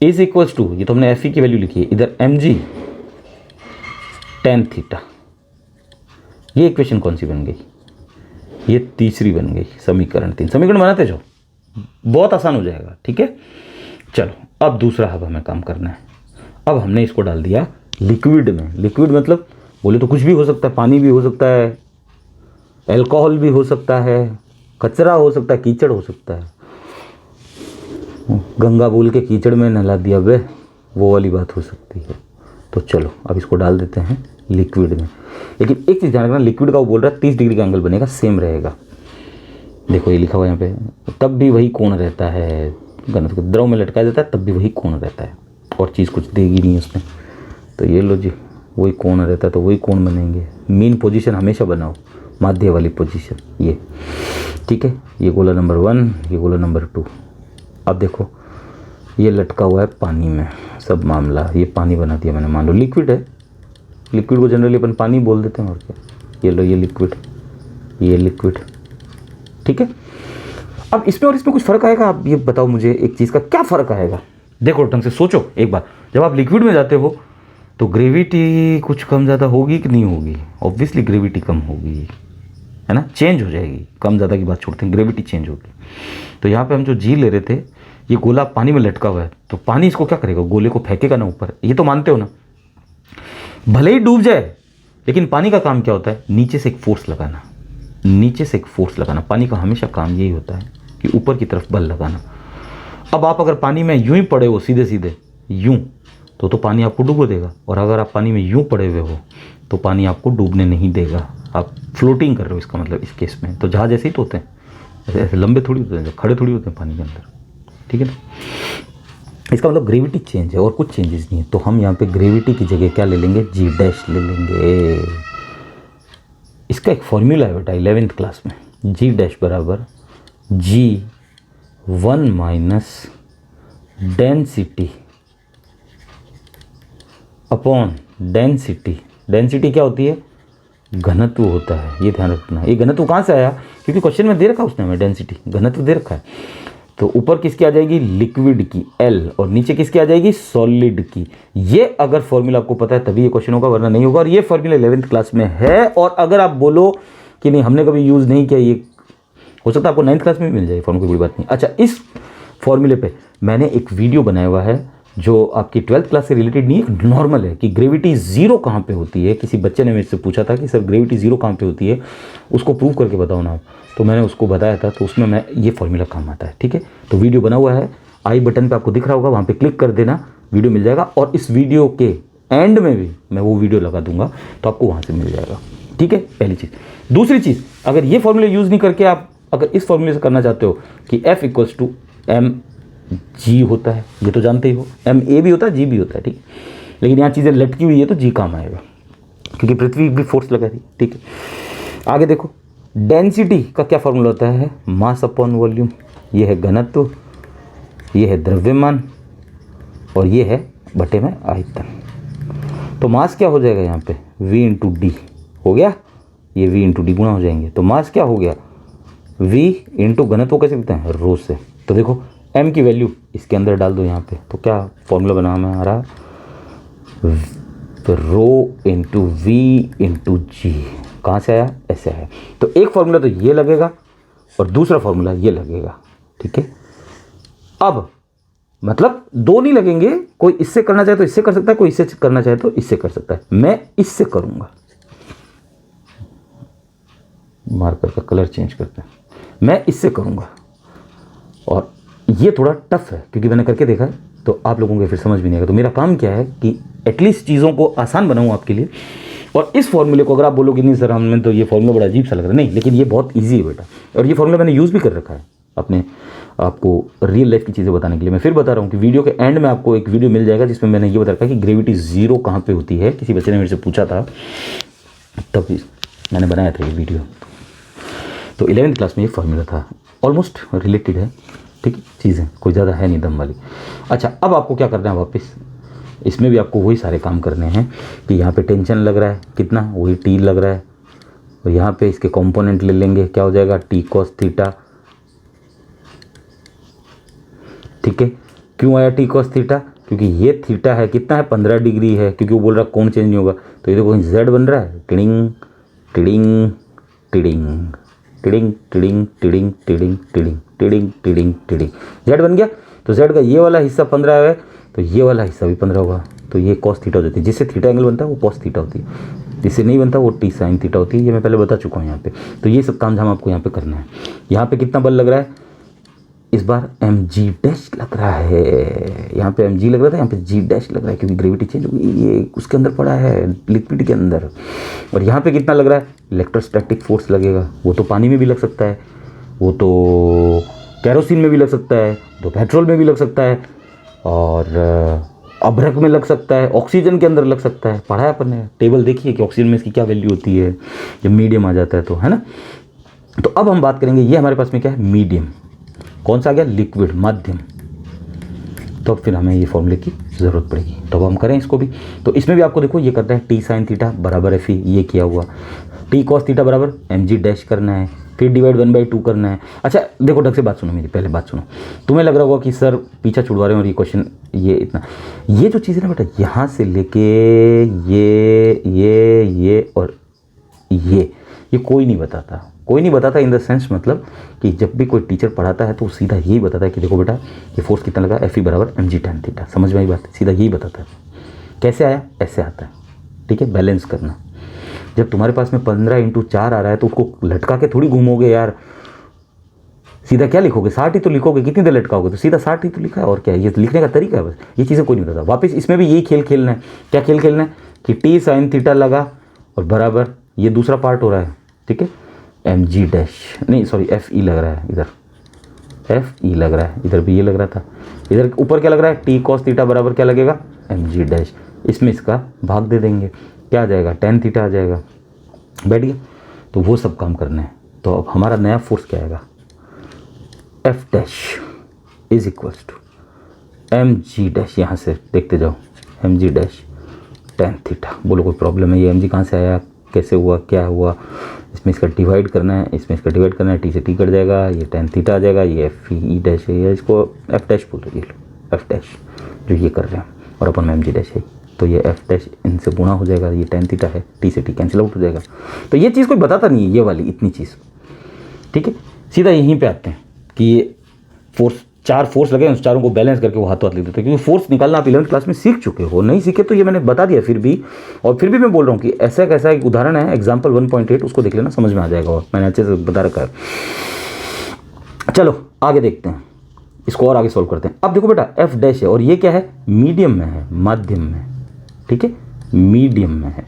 A: इज इक्वल्स टू, ये तो हमने एफ ई की वैल्यू लिखी है, इधर एम जी टेन थीटा। ये इक्वेशन कौन सी बन गई? ये तीसरी बन गई, समीकरण 3। समीकरण बनाते जाओ, बहुत आसान हो जाएगा, ठीक है। चलो अब दूसरा अब हमें काम करना है। अब हमने इसको डाल दिया लिक्विड में। लिक्विड मतलब बोले तो कुछ भी हो सकता है, पानी भी हो सकता है, अल्कोहल भी हो सकता है, कचरा हो सकता है, कीचड़ हो सकता है। गंगा बोल के कीचड़ में नहला दिया वे, वो वाली बात हो सकती है। तो चलो अब इसको डाल देते हैं लिक्विड में। लेकिन एक चीज़ ध्यान रखना, लिक्विड का वो बोल रहा है 30 डिग्री का एंगल बनेगा, सेम रहेगा। देखो ये लिखा हुआ यहाँ पे, तब भी वही कोण रहता है, घनत्व को द्रव में लटकाया जाता है तब भी वही कोण रहता है, और चीज़ कुछ देगी नहीं उसमें। तो ये लो जी, वही कोण रहता है तो वही कोण बनेंगे। मीन पोजीशन हमेशा बनाओ, माध्य वाली पोजीशन ये, ठीक है। ये गोला नंबर 1, ये गोला नंबर 2। अब देखो ये लटका हुआ है पानी में, सब मामला ये पानी बना दिया मैंने, मान लो लिक्विड है। लिक्विड को जनरली अपन पानी बोल देते हैं, और क्या। ये लो ये लिक्विड, ये लिक्विड, ठीक है। अब इसमें और इसमें कुछ फ़र्क आएगा? आप ये बताओ मुझे, एक चीज़ का क्या फ़र्क आएगा? देखो ढंग से सोचो एक बार, जब आप लिक्विड में जाते हो तो ग्रेविटी कुछ कम ज़्यादा होगी कि नहीं होगी? ऑब्वियसली ग्रेविटी कम होगी, है ना, चेंज हो जाएगी। कम ज़्यादा की बात छोड़ते हैं, ग्रेविटी चेंज होगी। तो यहाँ पे हम जो जी ले रहे थे, ये गोला पानी में लटका हुआ है, तो पानी इसको क्या करेगा? गोले को फेंकेगा ना ऊपर, ये तो मानते हो ना। भले ही डूब जाए, लेकिन पानी का काम क्या होता है? नीचे से एक फोर्स लगाना, नीचे से एक फोर्स लगाना। पानी का हमेशा काम यही होता है कि ऊपर की तरफ बल लगाना। अब आप अगर पानी में यूं ही पड़े हो सीधे सीधे यूं, तो पानी आपको डुबो देगा, और अगर आप पानी में यूं पड़े हुए हो तो पानी आपको डूबने नहीं देगा। आप फ्लोटिंग कर रहे हो, इसका मतलब इस केस में। तो जहाज ऐसे ही तो होते हैं, ऐसे लंबे थोड़ी होते हैं, खड़े थोड़ी होते हैं पानी के अंदर, ठीक है ना। इसका मतलब ग्रेविटी चेंज है और कुछ चेंजेस नहीं है। तो हम यहाँ पे ग्रेविटी की जगह क्या ले लेंगे? जी डैश ले लेंगे। इसका एक फॉर्मूला है बेटा 11th क्लास में, जी डैश बराबर G1 minus density upon density. Density क्या होती है? घनत्व होता है, ये ध्यान रखना। ये घनत्व कहाँ से आया? क्योंकि क्वेश्चन में दे रखा उसने हमें, डेंसिटी घनत्व दे रखा है। तो ऊपर किसकी आ जाएगी? लिक्विड की L, और नीचे किसकी आ जाएगी? सॉलिड की। ये अगर फॉर्मूला आपको पता है तभी ये क्वेश्चन होगा, वरना नहीं होगा। और ये फॉर्मूला 11th क्लास में है, और अगर आप बोलो कि नहीं हमने कभी यूज़ नहीं किया, ये हो सकता है आपको 9th क्लास में भी मिल जाए फॉर्मूला, कोई बड़ी बात नहीं। अच्छा, इस फॉर्मूले पे मैंने एक वीडियो बनाया हुआ है जो आपकी 12th क्लास से रिलेटेड नहीं है, नॉर्मल है, कि ग्रेविटी ज़ीरो कहाँ पे होती है। किसी बच्चे ने मेरे से पूछा था कि सर ग्रेविटी ज़ीरो कहाँ पे होती है, उसको प्रूव करके बताओ ना। तो मैंने उसको बताया था, तो उसमें मैं ये फॉर्मूला काम आता है, ठीक है। तो वीडियो बना हुआ है, आई बटन पे आपको दिख रहा होगा, वहाँ पे क्लिक कर देना, वीडियो मिल जाएगा। और इस वीडियो के एंड में भी मैं वो वीडियो लगा दूंगा, तो आपको वहाँ से मिल जाएगा, ठीक है। पहली चीज़। दूसरी चीज़, अगर ये फॉर्मूला यूज़ नहीं करके आप अगर इस फॉर्मूले से करना चाहते हो कि F इक्वल्स टू mg होता है, ये तो जानते ही हो, ma भी होता है, g भी होता है, ठीक। लेकिन यहाँ चीज़ें लटकी हुई है तो g काम आएगा, क्योंकि पृथ्वी भी फोर्स लगा रही, ठीक है। आगे देखो, डेंसिटी का क्या फॉर्मूला होता है? Mass upon volume. ये है घनत्व, ये है द्रव्यमान और ये है बटे में आयतन। तो मास क्या हो जाएगा यहाँ पे? v इंटू डी हो गया, ये v इंटू डी गुणा हो जाएंगे। तो मास क्या हो गया? v इंटू घनत्व कैसे लिखते हैं? रो से। तो देखो m की वैल्यू इसके अंदर डाल दो यहाँ पे, तो क्या फॉर्मूला बना हमारा? रो इंटू वी इंटू जी। कहाँ से आया? ऐसे आया। तो एक फॉर्मूला तो ये लगेगा और दूसरा फॉर्मूला ये लगेगा, ठीक है। अब मतलब दो नहीं लगेंगे, कोई इससे करना चाहे तो इससे कर सकता है, कोई इससे करना चाहे तो इससे कर सकता है। मैं इससे करूंगा, मार्कर का कलर चेंज करते हैं, मैं इससे करूंगा। और ये थोड़ा टफ है क्योंकि मैंने करके देखा है, तो आप लोगों को फिर समझ भी नहीं आएगा। तो मेरा काम क्या है कि एटलीस्ट चीज़ों को आसान बनाऊं आपके लिए। और इस फॉर्मूले को अगर आप बोलोगे नहीं सर हमने तो ये फॉर्मूला बड़ा अजीब सा लग रहा है, नहीं, लेकिन ये बहुत ईजी है बेटा। और ये फॉर्मूला मैंने यूज़ भी कर रखा है अपने आपको रियल लाइफ की चीज़ें बताने के लिए। मैं फिर बता रहा हूँ कि वीडियो के एंड में आपको एक वीडियो मिल जाएगा जिसमें मैंने ये बता रखा है कि ग्रेविटी जीरो कहाँ पे होती है। किसी बच्चे ने मेरे से पूछा था, तब मैंने बनाया था ये वीडियो। तो 11वीं क्लास में ये फॉर्मूला था, ऑलमोस्ट रिलेटेड है, ठीक है, चीज़ें कोई ज़्यादा है नहीं दम वाली। अच्छा, अब आपको क्या करना है? वापस इसमें भी आपको वही सारे काम करने हैं कि यहाँ पे टेंशन लग रहा है कितना, वही टी लग रहा है, और यहाँ पे इसके कंपोनेंट ले लेंगे, क्या हो जाएगा? टी कॉस थीटा, ठीक है। क्यों आया टी कॉस थीटा? क्योंकि ये थीटा है कितना है? 15 डिग्री है, क्योंकि वो बोल रहा है कोण चेंज नहीं होगा। तो ये देखो जेड बन रहा है, tiding tiding tiding tiding tiding tiding tiding tiding tiding tiding tiding, Z बन गया। तो जेड का ये वाला हिस्सा 15 है, तो ये वाला हिस्सा भी 15 होगा। तो ये कॉस थीटा हो जाती है। जिससे थीटा एंगल बनता है वो कॉस थीटा होती है, जिससे नहीं बनता वो टी साइन थीटा होती है। ये मैं पहले बता चुका हूँ यहाँ पे। तो ये सब काम आपको यहाँ पे करना है। यहाँ पे कितना बल लग रहा है? इस बार एम जी डैश लग रहा है। यहाँ पे एम जी लग रहा था, यहाँ पे जी डैश लग रहा है क्योंकि ग्रेविटी चेंज हो गई, ये उसके अंदर पड़ा है लिक्विड के अंदर। और यहाँ पे कितना लग रहा है? इलेक्ट्रोस्टैटिक फोर्स लगेगा। वो तो पानी में भी लग सकता है, वो तो कैरोसिन में भी लग सकता है, तो पेट्रोल में भी लग सकता है, और अभ्रक में लग सकता है, ऑक्सीजन के अंदर लग सकता है। पढ़ा है अपन ने, टेबल देखिए कि ऑक्सीजन में इसकी क्या वैल्यू होती है जब मीडियम आ जाता है, तो है ना। तो अब हम बात करेंगे, ये हमारे पास में क्या है? मीडियम। कौन सा आ गया? लिक्विड, माध्यम। तो अब फिर हमें ये फॉर्मूले की ज़रूरत पड़ेगी, तो अब हम करें इसको भी। तो इसमें भी आपको देखो ये करना है, टी साइन थीटा बराबर एफ ई, ये किया हुआ, टी कॉस थीटा बराबर एम जी डैश करना है, फिर डिवाइड 1/2 करना है। अच्छा देखो, ढंग से बात सुनो मेरी, पहले बात सुनो। तुम्हें लग रहा होगा कि सर पीछा छुड़वा रहे हैं और ये क्वेश्चन ये इतना, ये जो चीज़ है ना बेटा, यहाँ से लेके ये और ये कोई नहीं बताता। कोई नहीं बताता इन द सेंस, मतलब कि जब भी कोई टीचर पढ़ाता है तो सीधा यही बताता है कि देखो बेटा ये फोर्स कितना लगा, एफ ई बराबर एम जी टैन थीटा। समझ में आई बात? सीधा यही बताता है। कैसे आया? ऐसे आता है, ठीक है। बैलेंस करना। जब तुम्हारे पास में 15x4 आ रहा है तो उसको लटका के थोड़ी घूमोगे यार, सीधा क्या लिखोगे? 60 ही तो लिखोगे। कितनी देर लटकाओगे? तो सीधा 60 ही तो लिखा है, और क्या है? ये लिखने का तरीका है बस। ये चीज़ें कोई नहीं बताता। वापस इसमें भी यही खेल खेलना है। क्या खेल खेलना है? कि टी साइन थीटा लगा और बराबर ये दूसरा पार्ट हो रहा है, ठीक है, एम जी डैश, नहीं सॉरी एफ ई लग रहा है, इधर एफ ई लग रहा है, इधर भी ये लग रहा था। इधर ऊपर क्या लग रहा है? टी कॉस थीटा बराबर क्या लगेगा? एम जी डैश। इसमें इसका भाग दे देंगे, क्या आ जाएगा? टैन थीटा आ जाएगा। बैठ गया? तो वो सब काम करना है। तो अब हमारा नया फोर्स क्या आएगा? F dash is equals to M G dash. यहाँ से देखते जाओ, एम जी डैश टैन थीटा। बोलो कोई प्रॉब्लम है? ये एम जी कहाँ से आया, कैसे हुआ, क्या हुआ? इसमें इसका डिवाइड करना है, इसमें इसका डिवाइड करना है, टी से टी कट जाएगा, ये टैन थीटा आ जाएगा, ये एफ ई डैश है, ये इसको एफ डैश बोल रही है, एफ डैश जो ये कर रहे हैं, और अपन में एम जी डैश है, तो ये एफ डैश इनसे गुणा हो जाएगा, ये टैन थीटा है, टी से टी कैंसिल आउट हो जाएगा। तो ये चीज़ कोई बताता नहीं है, ये वाली इतनी चीज़, ठीक है। सीधा यहीं पे आते हैं कि ये फोर्स, 4 फोर्स लगे, उस चारों को बैलेंस करके वो हाथों हाथ लिख देते हैं, क्योंकि फोर्स निकालना आप 11वीं क्लास में सीख चुके हो। नहीं सीखे तो ये मैंने बता दिया फिर भी, और फिर भी मैं बोल रहा हूँ कि ऐसा कैसा एक उदाहरण है, एग्जाम्पल 1.8, उसको देख लेना, समझ में आ जाएगा, और मैंने अच्छे से बता रखा है। चलो आगे देखते हैं, इसको और आगे सॉल्व करते हैं। अब देखो बेटा, एफ डैश है और ये क्या है? मीडियम में है, माध्यम में, ठीक है, मीडियम में है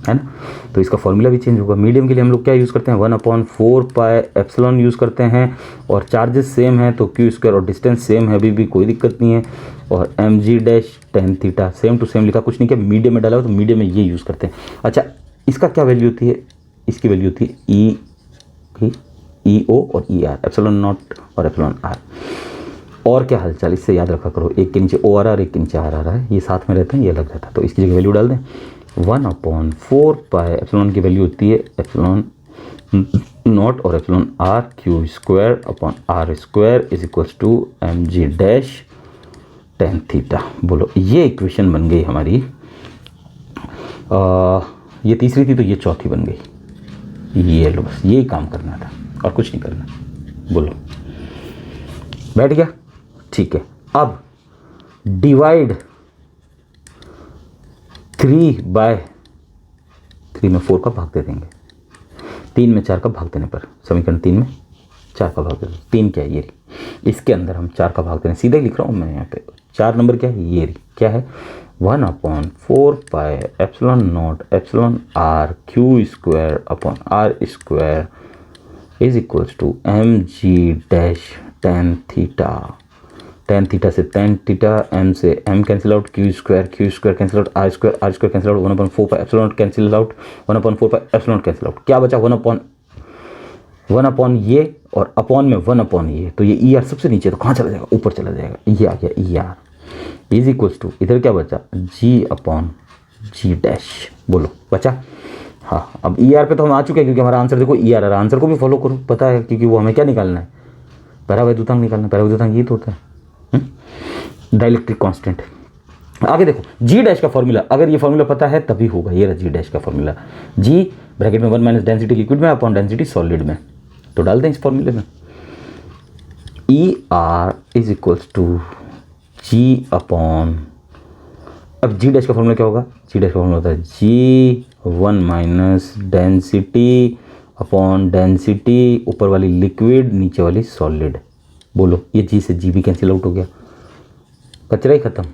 A: ना। तो इसका फॉर्मूला भी चेंज होगा। मीडियम के लिए हम लोग क्या यूज़ करते हैं? 1/4 पाई एप्सिलॉन यूज़ करते हैं, और चार्जेस सेम है तो क्यू स्क्वायर, और डिस्टेंस सेम है, अभी भी कोई दिक्कत नहीं है। और M ji dash tan theta same to same लिखा, कुछ नहीं किया, मीडियम में डाला हो तो मीडियम में ये यूज़ करते हैं। अच्छा, इसका क्या वैल्यू होती है? इसकी वैल्यू होती है ई कि ई ओ और ई आर, एप्सिलॉन नॉट और एप्सिलॉन आर। और क्या हालचाल, इससे याद रखा करो, एक के नीचे ओ आ रहा है और एक के नीचे आर आ रहा है, ये साथ में रहते हैं, ये अलग रहता है। तो इसकी जगह वैल्यू डाल दें 1/4 एप्सिलॉन की वैल्यू होती है एप्सिलॉन नॉट और epsilon are Q square upon are square is equals to M G dash tan theta. बोलो ये इक्वेशन बन गई हमारी, ये तीसरी थी तो ये चौथी बन गई। ये लो, बस यही काम करना था और कुछ नहीं करना। बोलो बैठ गया, ठीक है। अब डिवाइड 3/3 में 4 का भाग दे देंगे, 3 में 4 का भाग देने पर, समीकरण 3 में 4 का भाग दे देंगे। 3 क्या है, ये रही, इसके अंदर हम 4 का भाग दे रहे हैं, सीधा ही लिख रहा हूँ मैं यहाँ पे। 4 नंबर क्या है, ये रही, क्या है 1/4 epsilon naught epsilon are Q square upon are square is equals to M G dash tan theta. Tan theta से टेन थीटा, एम से m cancel out, q square cancel out, r square cancel out, 1/4 epsilon cancel out, 1/4 epsilon cancel out. क्या बचा, 1/1 ये और upon में 1/, ये तो ये ई आर सबसे नीचे, तो कहाँ चला जाएगा, ऊपर चला जाएगा, ये आ गया E r is equals to, इधर क्या बचा, जी अपॉन जी डैश। बोलो बचा, हाँ। अब ई आर पे तो हम आ चुके हैं क्योंकि हमारा आंसर देखो ई आर है, आंसर को भी फॉलो करो, पता है, क्योंकि वो हमें क्या निकालना है, परावैद्युतांक निकालना है। परावैद्युतांक ये तो होता है डाइलेक्ट्रिक कांस्टेंट। आगे देखो जी डैश का फॉर्मूला, अगर ये फॉर्मूला पता है तभी होगा, ये रहा जी डैश का फॉर्मूला, जी ब्रैकेट में 1 माइनस डेंसिटी लिक्विड में अपॉन डेंसिटी सॉलिड में, तो डाल दें इस फॉर्मूले में, E r is equals to g upon, अब जी डैश का फॉर्मूला क्या होगा, जी डैश का फॉर्मूला होता है जी 1 माइनस डेंसिटी अपॉन डेंसिटी, ऊपर वाली लिक्विड नीचे वाली सॉलिड। बोलो ये जी से जी भी कैंसिल आउट हो गया, कचरा ही खत्म।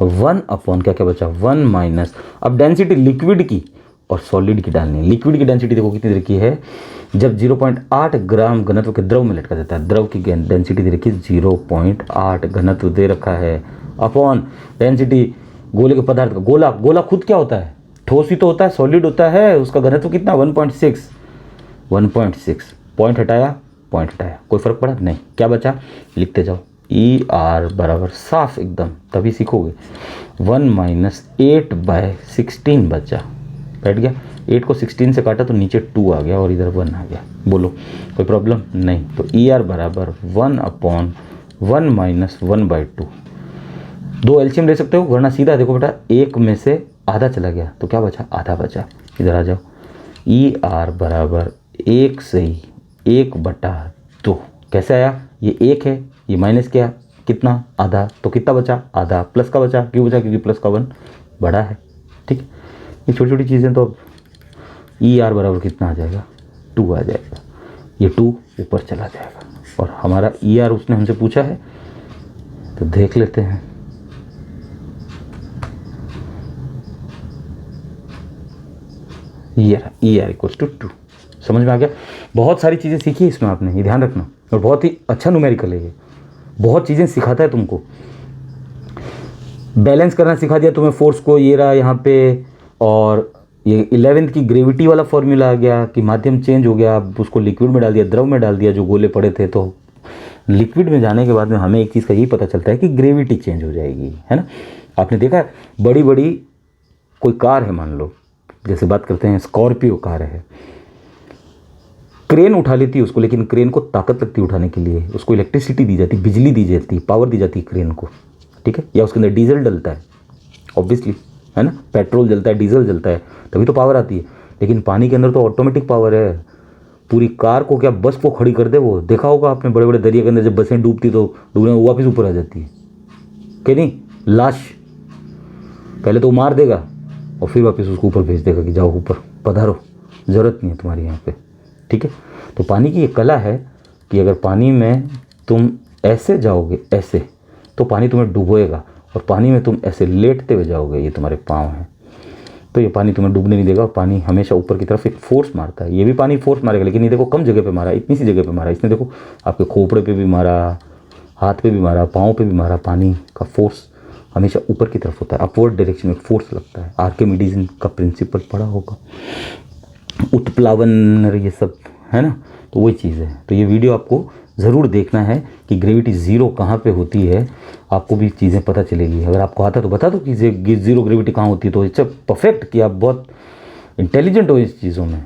A: 1/, क्या क्या बचा, 1 माइनस, अब डेंसिटी लिक्विड की और सॉलिड की डालनी है। लिक्विड की डेंसिटी देखो कितनी दे रखी है, जब 0.8 ग्राम घनत्व के द्रव में लटका जाता है, द्रव की डेंसिटी दे रखी है 0.8 घनत्व दे रखा है, अपॉन डेंसिटी गोले के पदार्थ का, गोला, गोला खुद क्या होता है, ठोस ही तो होता है, सॉलिड होता है, उसका घनत्व कितना 1.6, पॉइंट हटाया, कोई फर्क पड़ा नहीं, क्या बचा, लिखते जाओ, ई आर बराबर साफ एकदम, तभी सीखोगे, 1 माइनस 8/16 बचा, बैठ गया। 8 को 16 से काटा तो नीचे 2 आ गया और इधर 1 आ गया। बोलो कोई प्रॉब्लम नहीं, तो ई आर बराबर 1/1 माइनस 1/2। 2 एलसीएम ले सकते हो, वरना सीधा देखो बेटा, 1 में से आधा चला गया तो क्या बचा, आधा बचा। इधर आ जाओ, ई आर बराबर 1 से 1/2। कैसे आया, ये 1 है, ये माइनस किया, कितना, आधा, तो कितना बचा, आधा, प्लस का बचा, क्यों बचा, क्योंकि प्लस का 1 बड़ा है। ठीक, ये छोटी छोटी चीज़ें, तो अब ई आर बराबर कितना आ जाएगा, 2 आ जाएगा, ये 2 ऊपर चला जाएगा। और हमारा ई आर उसने हमसे पूछा है, तो देख लेते हैं। ई आर इक्वल्स टू 2, समझ में आ गया। बहुत सारी चीज़ें सीखी है इसमें आपने, ये ध्यान रखना, और बहुत ही अच्छा न्यूमेरिकल है ये, बहुत चीज़ें सिखाता है तुमको। बैलेंस करना सिखा दिया तुम्हें फोर्स को, ये रहा यहाँ पे, और ये 11th की ग्रेविटी वाला फॉर्मूला आ गया कि माध्यम चेंज हो गया, अब उसको लिक्विड में डाल दिया, द्रव में डाल दिया, जो गोले पड़े थे, तो लिक्विड में जाने के बाद में हमें एक चीज़ का यही पता चलता है कि ग्रेविटी चेंज हो जाएगी, है ना। आपने देखा है, बड़ी बड़ी कोई कार है, मान लो, जैसे बात करते हैं स्कॉर्पियो कार है, क्रेन उठा लेती है उसको, लेकिन क्रेन को ताकत लगती है उठाने के लिए, उसको इलेक्ट्रिसिटी दी जाती है, बिजली दी जाती है, पावर दी जाती है क्रेन को, ठीक है, या उसके अंदर डीजल डलता है, ऑब्वियसली, है ना, पेट्रोल जलता है, डीजल जलता है, तभी तो पावर आती है। लेकिन पानी के अंदर तो ऑटोमेटिक पावर है, पूरी कार को, क्या बस को खड़ी कर दे, वो देखा होगा आपने, बड़े बड़े दरिया के अंदर जब बसें डूबती तो डूबने में वापस ऊपर आ जाती है, कि नहीं, लाश पहले तो मार देगा और फिर वापस उसको ऊपर भेज देगा कि जाओ ऊपर पधारो, ज़रूरत नहीं है तुम्हारी यहाँ पे, ठीक है। तो पानी की ये कला है कि अगर पानी में तुम ऐसे जाओगे, ऐसे, तो पानी तुम्हें डुबोएगा, और पानी में तुम ऐसे लेटते हुए जाओगे, ये तुम्हारे पाँव हैं, तो ये पानी तुम्हें डूबने नहीं देगा। पानी हमेशा ऊपर की तरफ एक फोर्स मारता है, ये भी पानी फोर्स मारेगा, लेकिन ये देखो कम जगह पे मारा, इतनी सी जगह पे मारा, इसने देखो आपके खोपड़े पे भी मारा, हाथ पे भी मारा, पाँव पे भी मारा। पानी का फोर्स हमेशा ऊपर की तरफ होता है, अपवर्ड डायरेक्शन में फोर्स लगता है। आर्किमिडीज का प्रिंसिपल पढ़ा होगा। उत्प्लावन और ये सब है ना, तो वही चीज़ है। तो ये वीडियो आपको ज़रूर देखना है कि ग्रेविटी ज़ीरो कहाँ पे होती है, आपको भी चीज़ें पता चलेगी। अगर आपको आता तो बता दो कि ज़ीरो ग्रेविटी कहाँ होती है, तो इट्स परफेक्ट कि आप बहुत इंटेलिजेंट हो इस चीज़ों में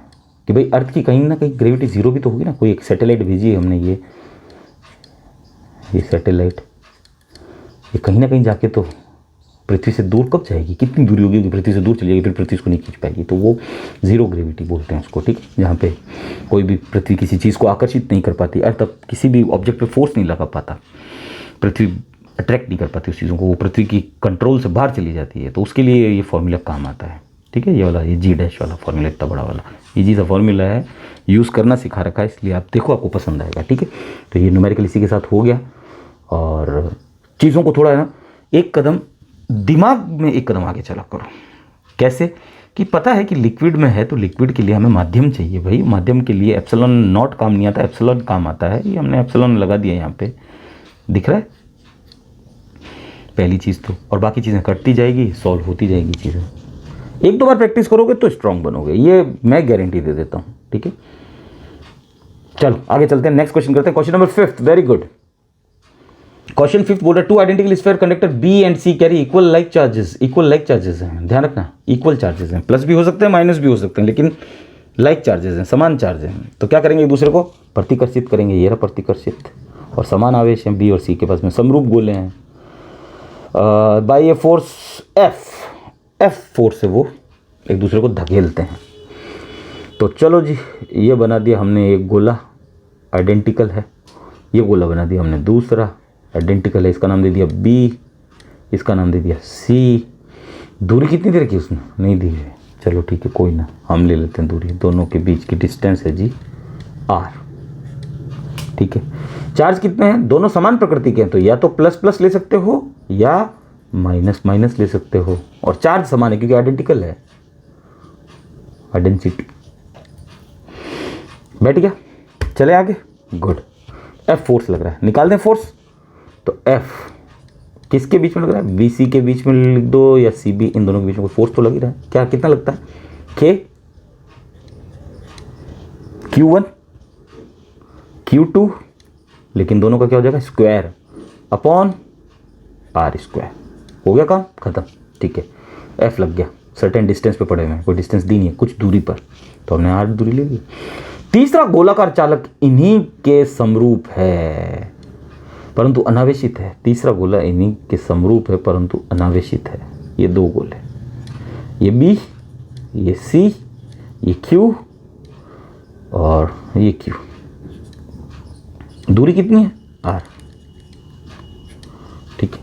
A: कि भाई अर्थ की कहीं ना कहीं ग्रेविटी ज़ीरो भी तो होगी ना। कोई एक सैटेलाइट भेजी है हमने, ये सैटेलाइट ये कहीं ना कहीं जाके तो पृथ्वी से दूर कब जाएगी, कितनी दूरी होगी कि पृथ्वी से दूर चली जाएगी, फिर पृथ्वी उसको नहीं खींच पाएगी। तो वो ज़ीरो ग्रेविटी बोलते हैं उसको, ठीक है, जहाँ पे कोई भी पृथ्वी किसी चीज़ को आकर्षित नहीं कर पाती, अर्थ अब किसी भी ऑब्जेक्ट पे फोर्स नहीं लगा पाता, पृथ्वी अट्रैक्ट नहीं कर पाती उस चीज़ों को, वो पृथ्वी की कंट्रोल से बाहर चली जाती है। तो उसके लिए ये फॉर्मूला काम आता है, ठीक है। ये वाला ये जी डैश वाला फॉर्मूला, इतना बड़ा वाला इजी सा फॉर्मूला है, यूज़ करना सिखा रखा है, इसलिए आप देखो आपको पसंद आएगा, ठीक है। तो ये न्यूमेरिकल इसी के साथ हो गया। और चीज़ों को थोड़ा है ना एक कदम दिमाग में एक कदम आगे चला करो। कैसे कि पता है कि लिक्विड में है तो लिक्विड के लिए हमें माध्यम चाहिए भाई, माध्यम के लिए एप्सिलॉन नॉट काम नहीं आता, एप्सिलॉन काम आता है। ये हमने एप्सिलॉन लगा दिया यहाँ पे, दिख रहा है पहली चीज़ तो, और बाकी चीज़ें कटती जाएगी, सॉल्व होती जाएगी चीज़ें। एक दो बार प्रैक्टिस करोगे तो स्ट्रांग बनोगे, ये मैं गारंटी दे देता हूँ, ठीक है। चलो आगे चलते हैं, नेक्स्ट क्वेश्चन करते हैं। Question number 5, very good. Question 5 बोल रहा है two identical sphere conductor B and C carry equal like charges हैं। ध्यान रखना इक्वल चार्जेस हैं, प्लस भी हो सकते हैं माइनस भी हो सकते हैं, लेकिन लाइक चार्जेस हैं, समान चार्ज हैं। तो क्या करेंगे, एक दूसरे को प्रतिकर्षित करेंगे, ये रहा प्रतिकर्षित, और समान आवेश हैं बी और सी के पास में, समरूप गोले हैं। By a force F force से वो एक दूसरे को धकेलते हैं। तो चलो जी, ये बना दिया हमने एक गोला आइडेंटिकल है, ये गोला बना दिया हमने दूसरा आइडेंटिकल है, इसका नाम दे दिया बी, इसका नाम दे दिया सी। दूरी कितनी दे रखी उसने, नहीं दी है, चलो ठीक है कोई ना, हम ले लेते हैं दूरी, दोनों के बीच की डिस्टेंस है जी r, ठीक है। चार्ज कितने हैं, दोनों समान प्रकृति के हैं, तो या तो प्लस प्लस ले सकते हो या माइनस माइनस ले सकते हो, और चार्ज समान है क्योंकि आइडेंटिकल है, आइडेंटिटी। बैठ गया, चले आगे, गुड। एफ फोर्स लग रहा है, निकाल दें फोर्स। तो एफ किसके बीच में लग रहा है, बी सी के बीच में लिख दो या सी बी, इन दोनों के बीच में कोई फोर्स तो लग ही रहा है। क्या कितना लगता है, के Q1 Q2, लेकिन दोनों का क्या हो जाएगा स्क्वायर अपॉन आर स्क्वायर, हो गया काम खत्म, ठीक है। एफ लग गया, सर्टेन डिस्टेंस पे पड़े हुए हैं, कोई डिस्टेंस दी नहीं है, कुछ दूरी पर, तो हमने आर दूरी ले ली। तीसरा गोलाकार चालक इन्हीं के समरूप है परंतु अनावेशित है। तीसरा गोला इन्हीं के समरूप है परंतु अनावेशित है। ये दो गोले, ये बी, ये सी, ये क्यू और ये क्यू। दूरी कितनी है, आर, ठीक है।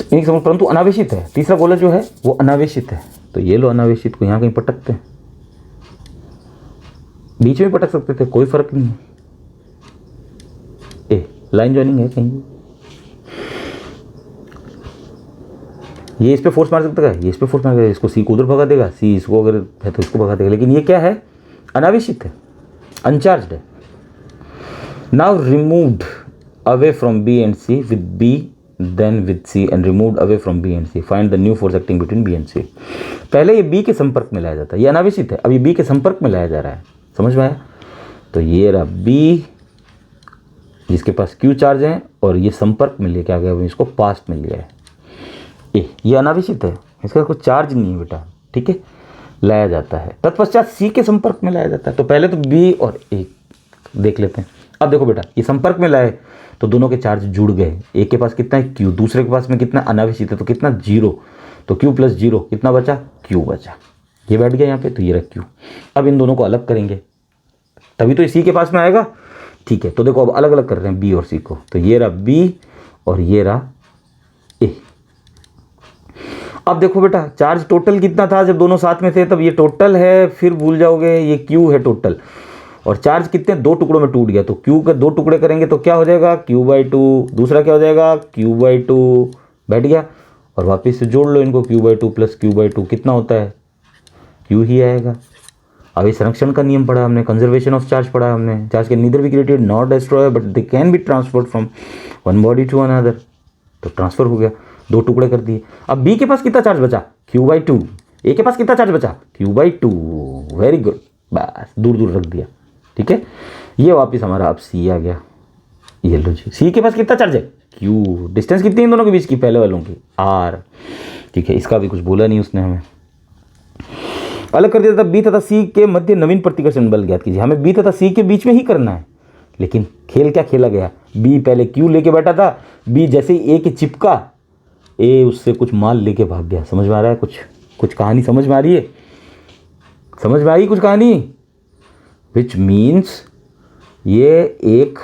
A: इन्हीं के समरूप परंतु अनावेशित है। तीसरा गोला जो है वो अनावेशित है, तो ये लो अनावेशित को यहाँ कहीं पटकते हैं, बीच में पटक सकते थे, कोई फर्क नहीं है। ए लाइन जॉइनिंग है कहीं, ये इस पे फोर्स मार सकता है, ये इस पे फोर्स मार देगा, इसको सी को उधर भगा देगा, सी इसको अगर है तो इसको भगा देगा, लेकिन ये क्या है, अनावेशित है, अनचार्ज्ड है। Now removed away from B and C with B then with C and removed away from B and C, find the new force acting between B and C. पहले ये बी के संपर्क में लाया जाता है, ये अनावेशित है, अभी बी के संपर्क में लाया जा रहा है, समझ में आया। तो ये रहा बी जिसके पास Q चार्ज है और ये संपर्क में लेके आ गया, इसको पास्ट में लिया है। ये अनावेशित है, इसका कोई चार्ज नहीं है बेटा, ठीक है, लाया जाता है। तत्पश्चात C के संपर्क में लाया जाता है। तो पहले तो B और A देख लेते हैं। अब देखो बेटा, ये संपर्क में लाए तो दोनों के चार्ज जुड़ गए, एक के पास कितना है Q, दूसरे के पास में कितना अनावेशित है, तो कितना 0, तो Q प्लस 0 कितना बचा, Q बचा, ये बैठ गया यहाँ पे, तो ये रहा Q। अब इन दोनों को अलग करेंगे तभी तो सी के पास में आएगा, ठीक है। तो देखो अब अलग अलग कर रहे हैं बी और सी को, तो ये रहा बी और ये रहा ए। अब देखो बेटा, चार्ज टोटल कितना था जब दोनों साथ में थे, तब ये टोटल है, फिर भूल जाओगे ये क्यू है टोटल, और चार्ज कितने दो टुकड़ों में टूट गया, तो क्यू के दो टुकड़े करेंगे तो क्या हो जाएगा Q/2, दूसरा क्या हो जाएगा Q/2, बैठ गया। और वापस से जोड़ लो इनको, Q/2 प्लस Q/2 कितना होता है, Q ही आएगा। अभी संरक्षण का नियम पढ़ा हमने, कंजर्वेशन ऑफ चार्ज पढ़ा हमने, charge can neither be created not destroy but they can be transferred from one body to another. तो ट्रांसफर हो गया, दो टुकड़े कर दिए। अब बी के पास कितना चार्ज बचा, Q/2, ए के पास कितना चार्ज बचा, Q/2, वेरी गुड, बस दूर दूर रख दिया, ठीक है। ये वापस हमारा अब सी आ गया। ये लो जी, सी के पास कितना चार्ज है, क्यू। डिस्टेंस कितनी है इन दोनों के बीच की, पहले वालों की, आर, ठीक है। इसका भी कुछ बोला नहीं उसने हमें। अलग कर दिया था, बी तथा सी के मध्य नवीन प्रतिकर्षण बल ज्ञात कीजिए। हमें बी तथा सी के बीच में ही करना है, लेकिन खेल क्या खेला गया, बी पहले क्यू लेके बैठा था, बी जैसे ही ए के चिपका, ए उससे कुछ माल लेके भाग गया। समझ में आ रहा है, कुछ कहानी समझ में आ रही है, समझ में आई कुछ कहानी। विच मीन्स ये एक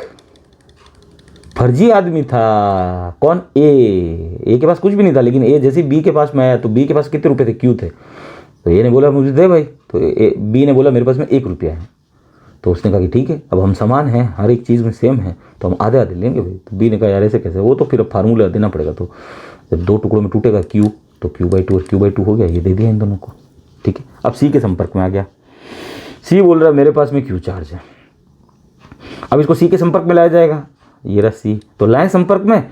A: फर्जी आदमी था। कौन, ए के पास कुछ भी नहीं था, लेकिन ए जैसे बी के पास में आया तो बी के पास कितने रुपए थे, क्यू थे। तो ए ने बोला मुझे दे भाई, तो बी ने बोला मेरे पास में 1 रुपया है। तो उसने कहा कि ठीक है, अब हम समान हैं, हर एक चीज़ में सेम है, तो हम आधे आधे लेंगे भाई। तो बी ने कहा यार ऐसे कैसे, वो तो फिर फार्मूला देना पड़ेगा। तो जब 2 टुकड़ों में टूटेगा क्यू, तो Q/2 और Q/2 हो गया, ये दे दिया इन दोनों को, ठीक है। अब सी के संपर्क में आ गया, सी बोल रहा है मेरे पास में क्यू चार्ज है। अब इसको सी के संपर्क में लाया जाएगा, ये रहा सी, तो लाए संपर्क में,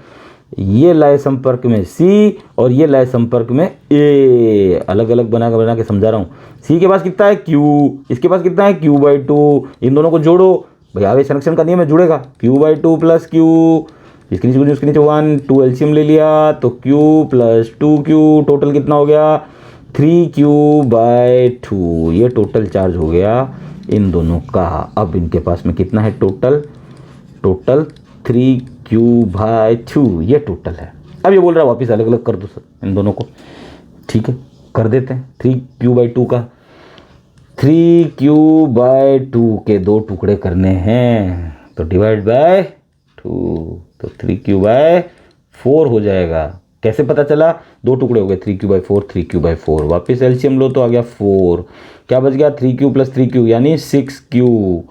A: ये लाए संपर्क में सी और ये लाए संपर्क में ए। अलग अलग बना के समझा रहा हूँ। सी के पास कितना है क्यू, इसके पास कितना है Q/2। इन दोनों को जोड़ो भाई, आवेश संरक्षण का नियम है, जुड़ेगा Q/2 प्लस क्यू, इसके नीचे कुछ उसके नीचे 1, 2 एलसीएम ले लिया, तो Q प्लस 2Q टोटल कितना हो गया 3Q/2। ये टोटल चार्ज हो गया इन दोनों का। अब इनके पास में कितना है टोटल 3Q/2, ये टोटल है। अब ये बोल रहा है वापस अलग अलग कर दो सर इन दोनों को, ठीक है कर देते हैं। 3Q/2 का 3Q/2 के 2 टुकड़े करने हैं, तो डिवाइड बाय 2, तो 3Q/4 हो जाएगा। कैसे पता चला, 2 टुकड़े हो गए 3Q/4, 3Q/4, वापस एलसीएम लो तो आ गया 4, क्या बच गया 3Q प्लस 3Q यानी 6Q।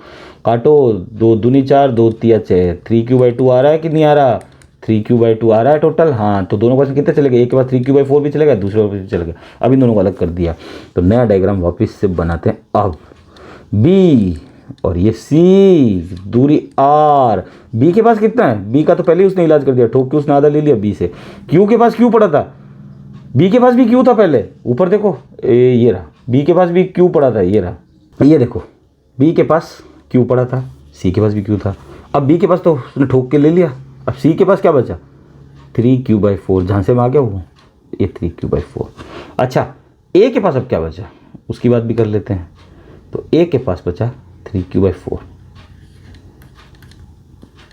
A: काटो, 2 दूनी 4, 2 तिया 6, 3Q/2 आ रहा है कि नहीं आ रहा, 3Q/2 आ रहा है टोटल, हाँ। तो दोनों पास कितने चले गए, एक के पास 3Q/4 भी चलेगा, दूसरे पास भी चलेगा। अब इन दोनों को अलग कर दिया, तो नया डायग्राम वापस से बनाते हैं। अब बी और ये सी, दूरी आर, बी के पास कितना है, बी का तो पहले ही उसने इलाज कर दिया, ठोक के उसने आधा ले लिया बी से। क्यू के पास क्यू पड़ा था, बी के पास भी क्यू था पहले, ऊपर देखो ये रहा, बी के पास भी क्यू पड़ा था, ये रहा, ये देखो बी के पास क्यू पड़ा था, सी के पास भी क्यू था। अब बी के पास तो उसने ठोक के ले लिया, अब सी के पास क्या बचा 3Q/4, जहाँ से में आ गया वो ये 3Q/4। अच्छा ए के पास अब क्या बचा, उसकी बात भी कर लेते हैं। तो ए के पास बचा 3Q/4,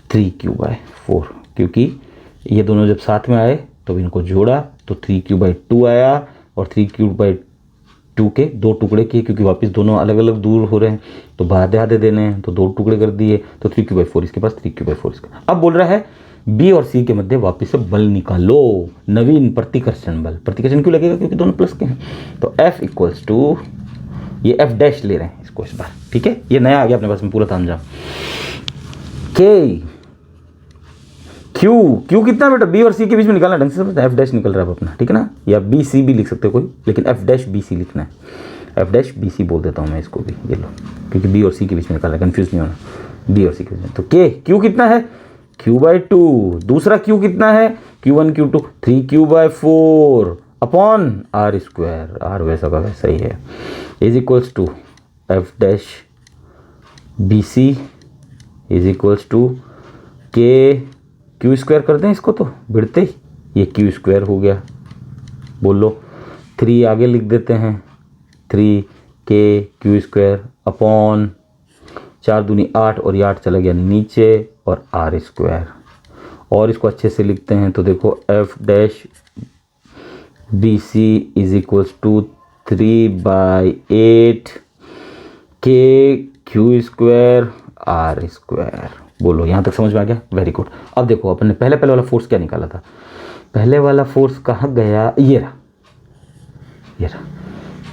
A: 3Q/4, क्योंकि ये दोनों जब साथ में आए तो इनको जोड़ा तो 3Q/2 आया, और 3Q/2 के 2 टुकड़े किए, क्योंकि वापस दोनों अलग अलग दूर हो रहे हैं तो आधे आधे देने हैं, तो 2 टुकड़े कर दिए, तो 3Q/4 इसके पास, 3Q/4 इसका। अब बोल रहा है बी और सी के मध्य वापस से बल निकालो, नवीन प्रतिकर्षण बल। प्रतिकर्षण क्यों लगेगा, क्योंकि दोनों प्लस के हैं। तो F इक्वल्स टू, ये F' ले रहे हैं इसको इस बार, ठीक है। ये नया आ गया अपने पास में पूरा तामझाम। K Q कितना बेटा, बी और सी के बीच में निकालना, ढंग से समझना, F' निकल रहा है अपना, ठीक है ना, या BC भी लिख सकते हो कोई, लेकिन F'(BC) लिखना है। F'(BC) बोल देता हूँ मैं इसको भी, ये लो, क्योंकि बी और सी के बीच में निकालना है, कंफ्यूज नहीं होना, बी और सी के बीच में। तो Q कितना है Q/2, दूसरा Q कितना है Q1 Q2, 3Q/4 upon R², R वैसा का वैसा ही है, is equals to F'(BC) is equals to Q² कर दें इसको, तो भिड़ते ही ये Q² हो गया, बोलो 3 आगे लिख देते हैं, 3Q² अपॉन 4 दूनी 8, और ये 8 चला गया नीचे, और R²। और इसको अच्छे से लिखते हैं तो देखो F'(BC) is equals to 3/8 KQ² R²। बोलो यहाँ तक समझ में आ गया, वेरी गुड। अब देखो अपन ने पहले वाला फोर्स क्या निकाला था, पहले वाला फोर्स कहाँ गया, ये रहा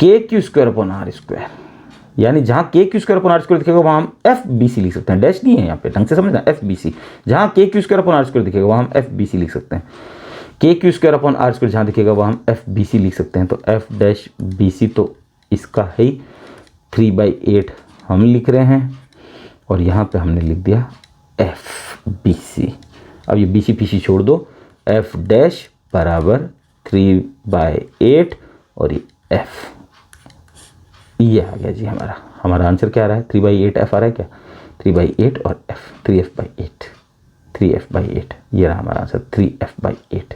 A: KQ²/R², यानी जहाँ KQ²/R² दिखेगा वहाँ हम FBC लिख सकते हैं, डैश नहीं है यहाँ पे, ढंग से समझना, FBC। जहाँ KQ²/R² दिखेगा वहाँ हम FBC लिख सकते हैं, KQ²/R² जहाँ दिखेगा वहाँ हम FBC लिख सकते हैं। तो F'(BC) तो इसका है 3/8 हम लिख रहे हैं, और यहाँ पे हमने लिख दिया FBC। अब ये BC PC छोड़ दो, F' = 3/8 और ये F, ये आ गया जी हमारा आंसर क्या आ रहा है, 3/8 एफ आ रहा है क्या, 3/8 और एफ 3f/8, 3f/8 ये रहा हमारा आंसर 3f/8,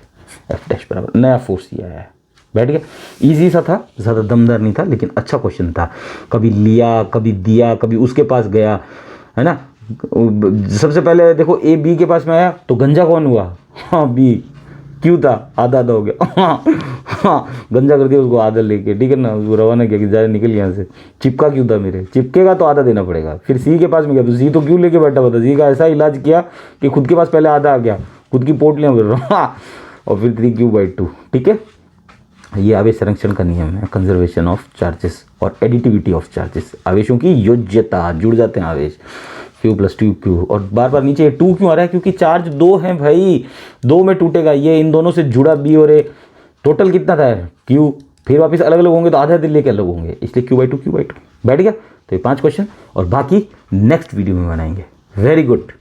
A: एफ डैश बराबर नया फोर्स ये आया है। बैठ गया, इजी सा था, ज़्यादा दमदार नहीं था लेकिन अच्छा क्वेश्चन था। कभी लिया, कभी दिया, कभी उसके पास गया, है ना। सबसे पहले देखो ए बी के पास में आया तो गंजा कौन हुआ, हाँ बी, क्यों था, आधा आधा हो गया, हाँ गंजा कर दिया उसको आधा लेके, ठीक है ना, उसको रवाना किया कि जाए निकल यहाँ से। चिपका क्यों था मेरे, चिपकेगा तो आधा देना पड़ेगा। फिर सी के पास में गया तो सी तो क्यों लेके बैठा हुआ था, सी का ऐसा इलाज किया कि खुद के पास पहले आधा आ गया, खुद की पोटलियाँ कर रहा, और फिर 3q/2, ठीक है। ये आवेश संरक्षण का नियम है, कंजर्वेशन ऑफ चार्जेस और एडिटिविटी ऑफ चार्जेस, आवेशों की योज्यता, जुड़ जाते हैं आवेश, Q + 2q, और बार बार नीचे 2 क्यों आ रहा है, क्योंकि चार्ज 2 हैं भाई, 2 में टूटेगा, ये इन दोनों से जुड़ा B और A, टोटल कितना था Q, फिर वापस अलग अलग होंगे तो आधा दिन लेके अलग होंगे, इसलिए Q/2 बैठ गया। तो ये 5 क्वेश्चन और बाकी नेक्स्ट वीडियो में बनाएंगे। Very good.